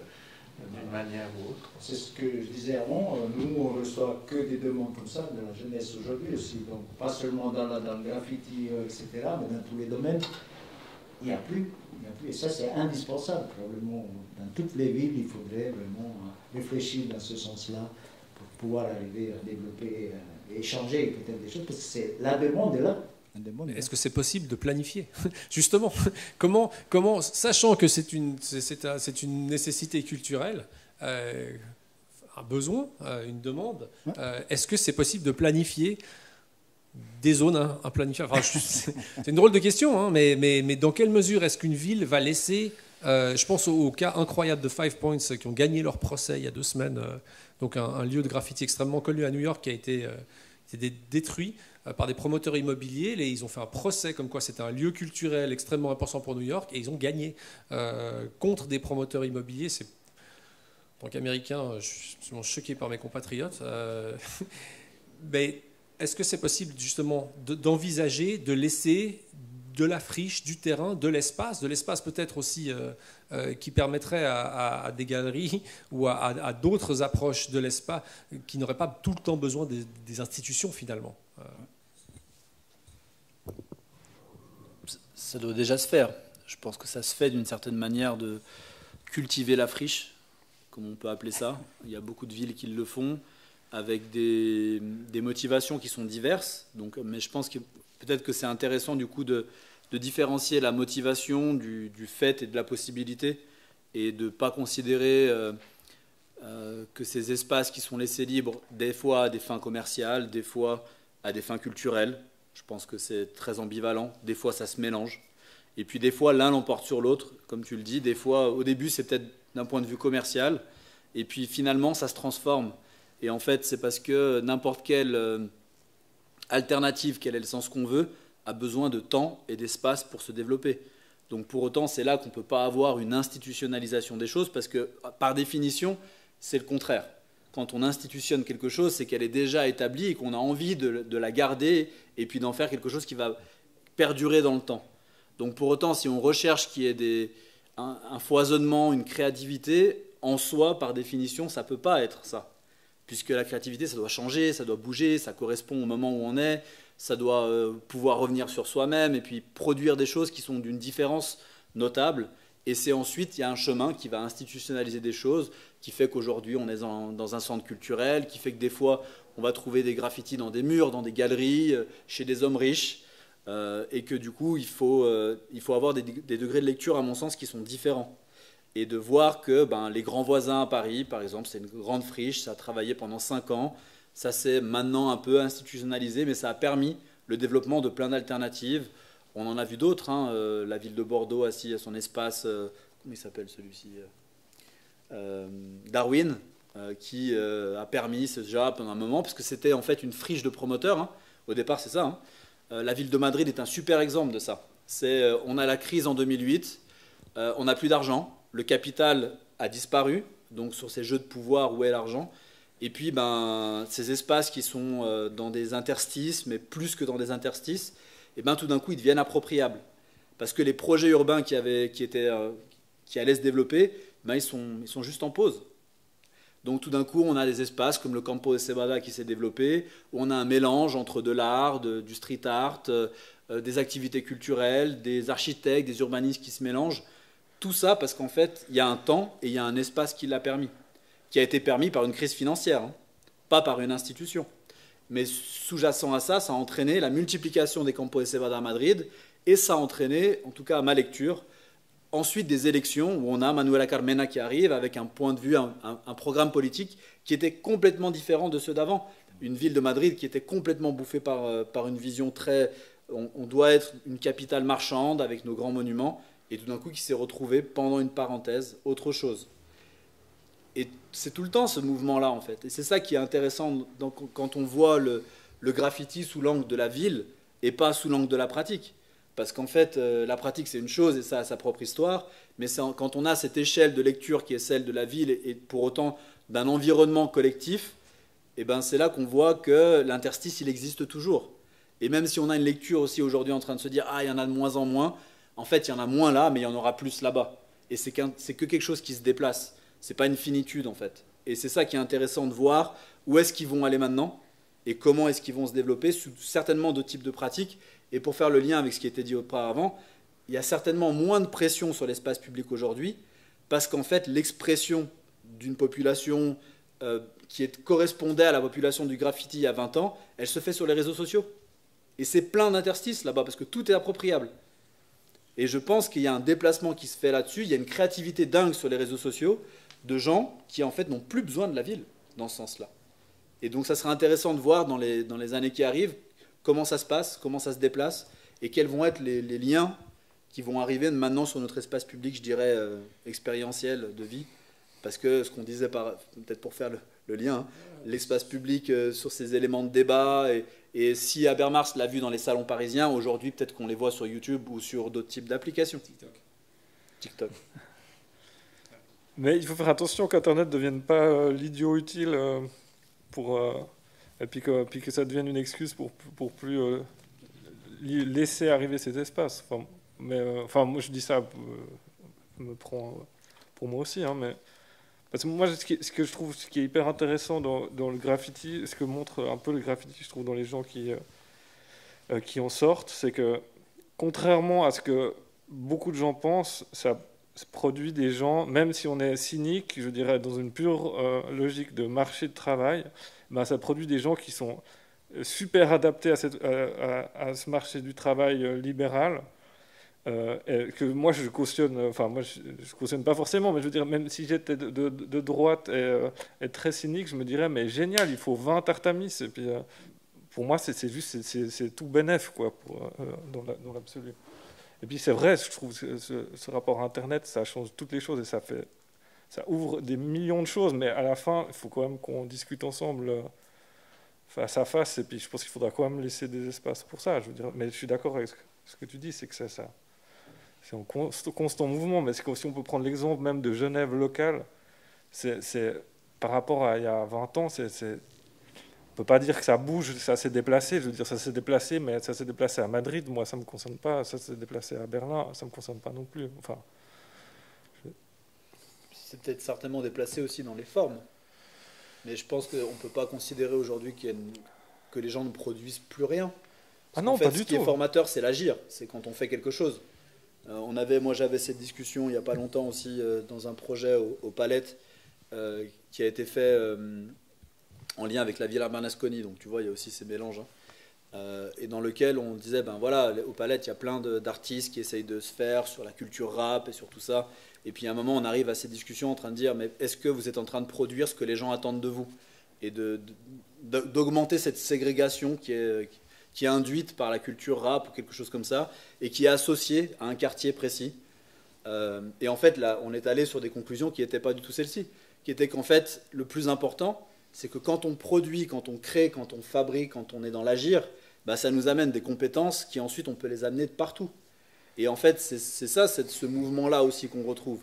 d'une manière ou autre. C'est ce que je disais avant, nous on ne reçoit que des demandes comme ça de la jeunesse aujourd'hui aussi, donc pas seulement dans le graffiti, etc., mais dans tous les domaines, il n'y a plus, et ça c'est indispensable, probablement dans toutes les villes il faudrait vraiment réfléchir dans ce sens-là pour pouvoir arriver à développer et échanger peut-être des choses, parce que la demande est là. Est-ce que c'est possible de planifier? Justement, comment, sachant que c'est une nécessité culturelle, un besoin, une demande, est-ce que c'est possible de planifier des zones implanifiables? Enfin, c'est une drôle de question, hein, mais dans quelle mesure est-ce qu'une ville va laisser... je pense au cas incroyable de 5 Points qui ont gagné leur procès il y a 2 semaines, donc un lieu de graffiti extrêmement connu à New York qui a été détruit par des promoteurs immobiliers. Ils ont fait un procès comme quoi c'était un lieu culturel extrêmement important pour New York, et ils ont gagné contre des promoteurs immobiliers. En tant qu'Américain, je suis absolument choqué par mes compatriotes. Mais est-ce que c'est possible justement d'envisager de laisser de la friche, du terrain, de l'espace peut-être aussi qui permettrait à des galeries ou à d'autres approches de l'espace qui n'auraient pas tout le temps besoin des institutions finalement? Ça doit déjà se faire. Je pense que ça se fait d'une certaine manière de cultiver la friche, comme on peut appeler ça. Il y a beaucoup de villes qui le font, avec des motivations qui sont diverses. Donc, mais je pense que peut-être que c'est intéressant du coup de différencier la motivation du fait et de la possibilité, et de ne pas considérer que ces espaces qui sont laissés libres, des fois à des fins commerciales, des fois à des fins culturelles. Je pense que c'est très ambivalent. Des fois, ça se mélange. Et puis, des fois, l'un l'emporte sur l'autre, comme tu le dis. Des fois, au début, c'est peut-être d'un point de vue commercial. Et puis, finalement, ça se transforme. Et en fait, c'est parce que n'importe quelle alternative, quel est le sens qu'on veut, a besoin de temps et d'espace pour se développer. Donc, pour autant, c'est là qu'on ne peut pas avoir une institutionnalisation des choses, parce que, par définition, c'est le contraire. Quand on institutionne quelque chose, c'est qu'elle est déjà établie et qu'on a envie de la garder et puis d'en faire quelque chose qui va perdurer dans le temps. Donc pour autant, si on recherche qu'il y ait un foisonnement, une créativité, en soi, par définition, ça ne peut pas être ça. Puisque la créativité, ça doit changer, ça doit bouger, ça correspond au moment où on est, ça doit pouvoir revenir sur soi-même et puis produire des choses qui sont d'une différence notable. Et c'est ensuite, il y a un chemin qui va institutionnaliser des choses, qui fait qu'aujourd'hui, on est dans un centre culturel, qui fait que des fois, on va trouver des graffitis dans des murs, dans des galeries, chez des hommes riches, et que du coup, il faut avoir des degrés de lecture, à mon sens, qui sont différents. Et de voir que les grands voisins à Paris, par exemple, c'est une grande friche, ça a travaillé pendant 5 ans, ça s'est maintenant un peu institutionnalisé, mais ça a permis le développement de plein d'alternatives. On en a vu d'autres, hein, la ville de Bordeaux assis à son espace, comment il s'appelle celui-ci, Darwin, qui a permis ce déjà pendant un moment, parce que c'était en fait une friche de promoteurs, hein. Au départ c'est ça, hein. La ville de Madrid est un super exemple de ça. On a la crise en 2008, on n'a plus d'argent, le capital a disparu, donc sur ces jeux de pouvoir, où est l'argent? Et puis ces espaces qui sont dans des interstices, mais plus que dans des interstices, et tout d'un coup, ils deviennent appropriables. Parce que les projets urbains qui allaient se développer, ils sont juste en pause. Donc tout d'un coup, on a des espaces comme le Campo de Cebada qui s'est développé, où on a un mélange entre de l'art, du street art, des activités culturelles, des architectes, des urbanistes qui se mélangent. Tout ça parce qu'en fait, il y a un temps et il y a un espace qui l'a permis, qui a été permis par une crise financière, hein, pas par une institution. Mais sous-jacent à ça, ça a entraîné la multiplication des Campos de Cebada à Madrid, et ça a entraîné, en tout cas à ma lecture, ensuite des élections où on a Manuela Carmena qui arrive avec un point de vue, un programme politique qui était complètement différent de ceux d'avant. Une ville de Madrid qui était complètement bouffée par une vision très... On doit être une capitale marchande avec nos grands monuments, et tout d'un coup qui s'est retrouvée pendant une parenthèse autre chose. Et c'est tout le temps ce mouvement-là, en fait. Et c'est ça qui est intéressant quand on voit le graffiti sous l'angle de la ville et pas sous l'angle de la pratique. Parce qu'en fait, la pratique, c'est une chose et ça a sa propre histoire. Mais quand on a cette échelle de lecture qui est celle de la ville et pour autant d'un environnement collectif, c'est là qu'on voit que l'interstice, il existe toujours. Et même si on a une lecture aussi aujourd'hui en train de se dire « Ah, il y en a de moins en moins », en fait, il y en a moins là, mais il y en aura plus là-bas. Et c'est que quelque chose qui se déplace. C'est pas une finitude en fait. Et c'est ça qui est intéressant de voir où est-ce qu'ils vont aller maintenant et comment est-ce qu'ils vont se développer sous certainement d'autres types de pratiques. Et pour faire le lien avec ce qui était dit auparavant, il y a certainement moins de pression sur l'espace public aujourd'hui parce qu'en fait l'expression d'une population qui correspondait à la population du graffiti il y a 20 ans, elle se fait sur les réseaux sociaux. Et c'est plein d'interstices là-bas parce que tout est appropriable. Et je pense qu'il y a un déplacement qui se fait là-dessus, il y a une créativité dingue sur les réseaux sociaux de gens qui en fait n'ont plus besoin de la ville dans ce sens-là. Et donc ça sera intéressant de voir dans les années qui arrivent comment ça se passe, comment ça se déplace et quels vont être les liens qui vont arriver maintenant sur notre espace public, je dirais, expérientiel de vie. Parce que ce qu'on disait, peut-être pour faire le lien, hein, l'espace public sur ces éléments de débat, et si Habermas l'a vu dans les salons parisiens, aujourd'hui peut-être qu'on les voit sur YouTube ou sur d'autres types d'applications. TikTok. Mais il faut faire attention qu'Internet ne devienne pas l'idiot utile et puis que ça devienne une excuse pour plus laisser arriver ces espaces. Moi je dis ça, me prend pour moi aussi, hein, mais parce que moi ce que je trouve, ce qui est hyper intéressant dans le graffiti, ce que montre un peu le graffiti, je trouve, dans les gens qui en sortent, c'est que contrairement à ce que beaucoup de gens pensent, ça produit des gens, même si on est cynique, je dirais, dans une pure logique de marché de travail, ben, ça produit des gens qui sont super adaptés à ce marché du travail libéral, que moi je cautionne, enfin moi je cautionne pas forcément, mais je veux dire, même si j'étais de droite et très cynique, je me dirais, mais génial, il faut 20 Artemis, et puis pour moi c'est juste, c'est tout bénef, quoi, dans l'absolu. Et puis c'est vrai, je trouve que ce rapport à Internet, ça change toutes les choses et ça ouvre des millions de choses, mais à la fin, il faut quand même qu'on discute ensemble face à face, et puis je pense qu'il faudra quand même laisser des espaces pour ça, je veux dire. Mais je suis d'accord avec ce que tu dis, c'est que c'est en constant mouvement, mais si on peut prendre l'exemple même de Genève locale, c'est par rapport à il y a 20 ans, on ne peut pas dire que ça bouge, ça s'est déplacé. Je veux dire, ça s'est déplacé, mais ça s'est déplacé à Madrid. Moi, ça ne me concerne pas. Ça s'est déplacé à Berlin. Ça ne me concerne pas non plus. Enfin, c'est peut-être certainement déplacé aussi dans les formes. Mais je pense qu'on ne peut pas considérer aujourd'hui que les gens ne produisent plus rien. Ah non, pas du tout. Ce qui est formateur, c'est l'agir. C'est quand on fait quelque chose. Moi, j'avais cette discussion il n'y a pas longtemps aussi dans un projet au Palette qui a été fait... en lien avec la Villa Bernasconi, donc tu vois, il y a aussi ces mélanges, et dans lequel on disait, ben voilà, au Palette, il y a plein d'artistes qui essayent de se faire sur la culture rap et sur tout ça, et puis à un moment, on arrive à ces discussions en train de dire, mais est-ce que vous êtes en train de produire ce que les gens attendent de vous, et d'augmenter cette ségrégation qui est induite par la culture rap ou quelque chose comme ça, et qui est associée à un quartier précis. Et en fait, là, on est allé sur des conclusions qui n'étaient pas du tout celles-ci, qui étaient qu'en fait, le plus important, c'est que quand on produit, quand on crée, quand on fabrique, quand on est dans l'agir, bah ça nous amène des compétences qui ensuite on peut les amener de partout. Et en fait, c'est ça, c'est ce mouvement-là aussi qu'on retrouve.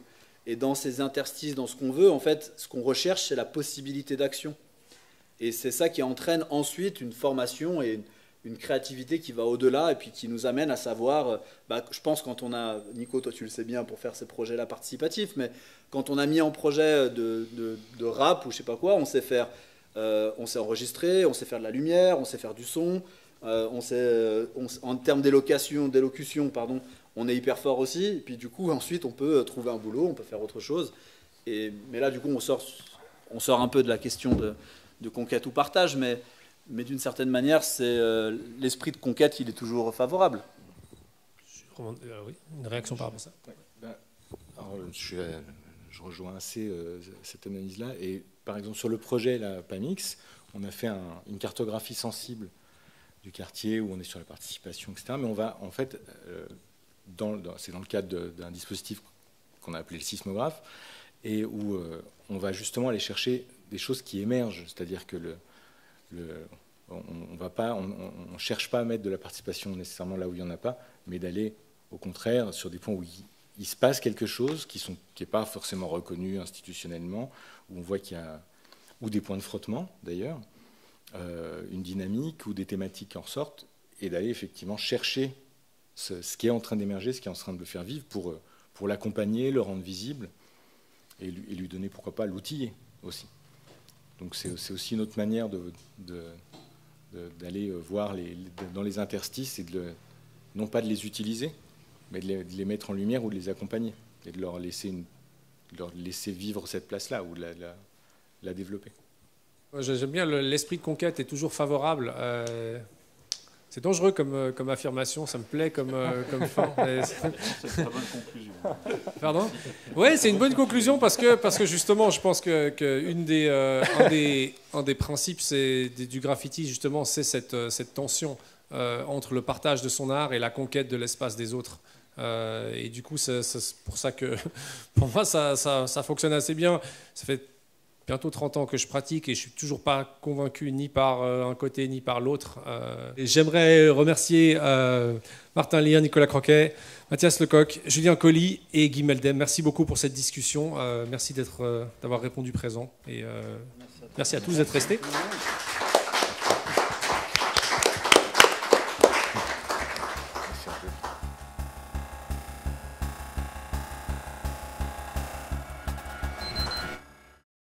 Et dans ces interstices, dans ce qu'on veut, en fait, ce qu'on recherche, c'est la possibilité d'action. Et c'est ça qui entraîne ensuite une formation et une créativité qui va au-delà et puis qui nous amène à savoir, je pense quand on a, Nico, toi tu le sais bien pour faire ces projets-là participatifs, mais quand on a mis en projet de rap ou je sais pas quoi, on sait faire, on sait enregistrer, on sait faire de la lumière, on sait faire du son, en termes d'élocution, on est hyper fort aussi, et puis du coup ensuite on peut trouver un boulot, on peut faire autre chose, mais là du coup on sort un peu de la question de conquête ou partage, mais d'une certaine manière, l'esprit de conquête, il est toujours favorable. Oui, une réaction par rapport à ça. Ouais, alors, je rejoins assez cette analyse-là. Et par exemple, sur le projet la PAMIX, on a fait une cartographie sensible du quartier où on est sur la participation, etc. Mais on va, en fait, c'est dans le cadre d'un dispositif qu'on a appelé le sismographe, et où on va justement aller chercher des choses qui émergent, c'est-à-dire que on ne cherche pas à mettre de la participation nécessairement là où il n'y en a pas, mais d'aller au contraire sur des points où il se passe quelque chose qui n'est pas forcément reconnu institutionnellement, où on voit qu'il y a ou des points de frottement d'ailleurs, une dynamique ou des thématiques qui en ressortent, et d'aller effectivement chercher ce qui est en train d'émerger, ce qui est en train de le faire vivre pour l'accompagner, le rendre visible et lui donner pourquoi pas l'outiller aussi. Donc c'est aussi une autre manière d'aller voir dans les interstices et non pas de les utiliser, mais de les mettre en lumière ou de les accompagner et de leur laisser vivre cette place-là ou de la développer. J'aime bien l'esprit de conquête est toujours favorable. C'est dangereux comme affirmation, ça me plaît comme fin. C'est une très bonne conclusion. Pardon ? Oui, c'est une bonne conclusion parce que justement, je pense que un des principes du graffiti, justement, c'est cette tension entre le partage de son art et la conquête de l'espace des autres. Et du coup, c'est pour ça que, pour moi, ça fonctionne assez bien. Ça fait bientôt 30 ans que je pratique et je ne suis toujours pas convaincu ni par un côté ni par l'autre. Et j'aimerais remercier Martin Lire, Nicolas Croquet, Mathias Lecoq, Julien Colli et Guy Meldem. Merci beaucoup pour cette discussion. Merci d'avoir répondu présent. Et merci à tous d'être restés.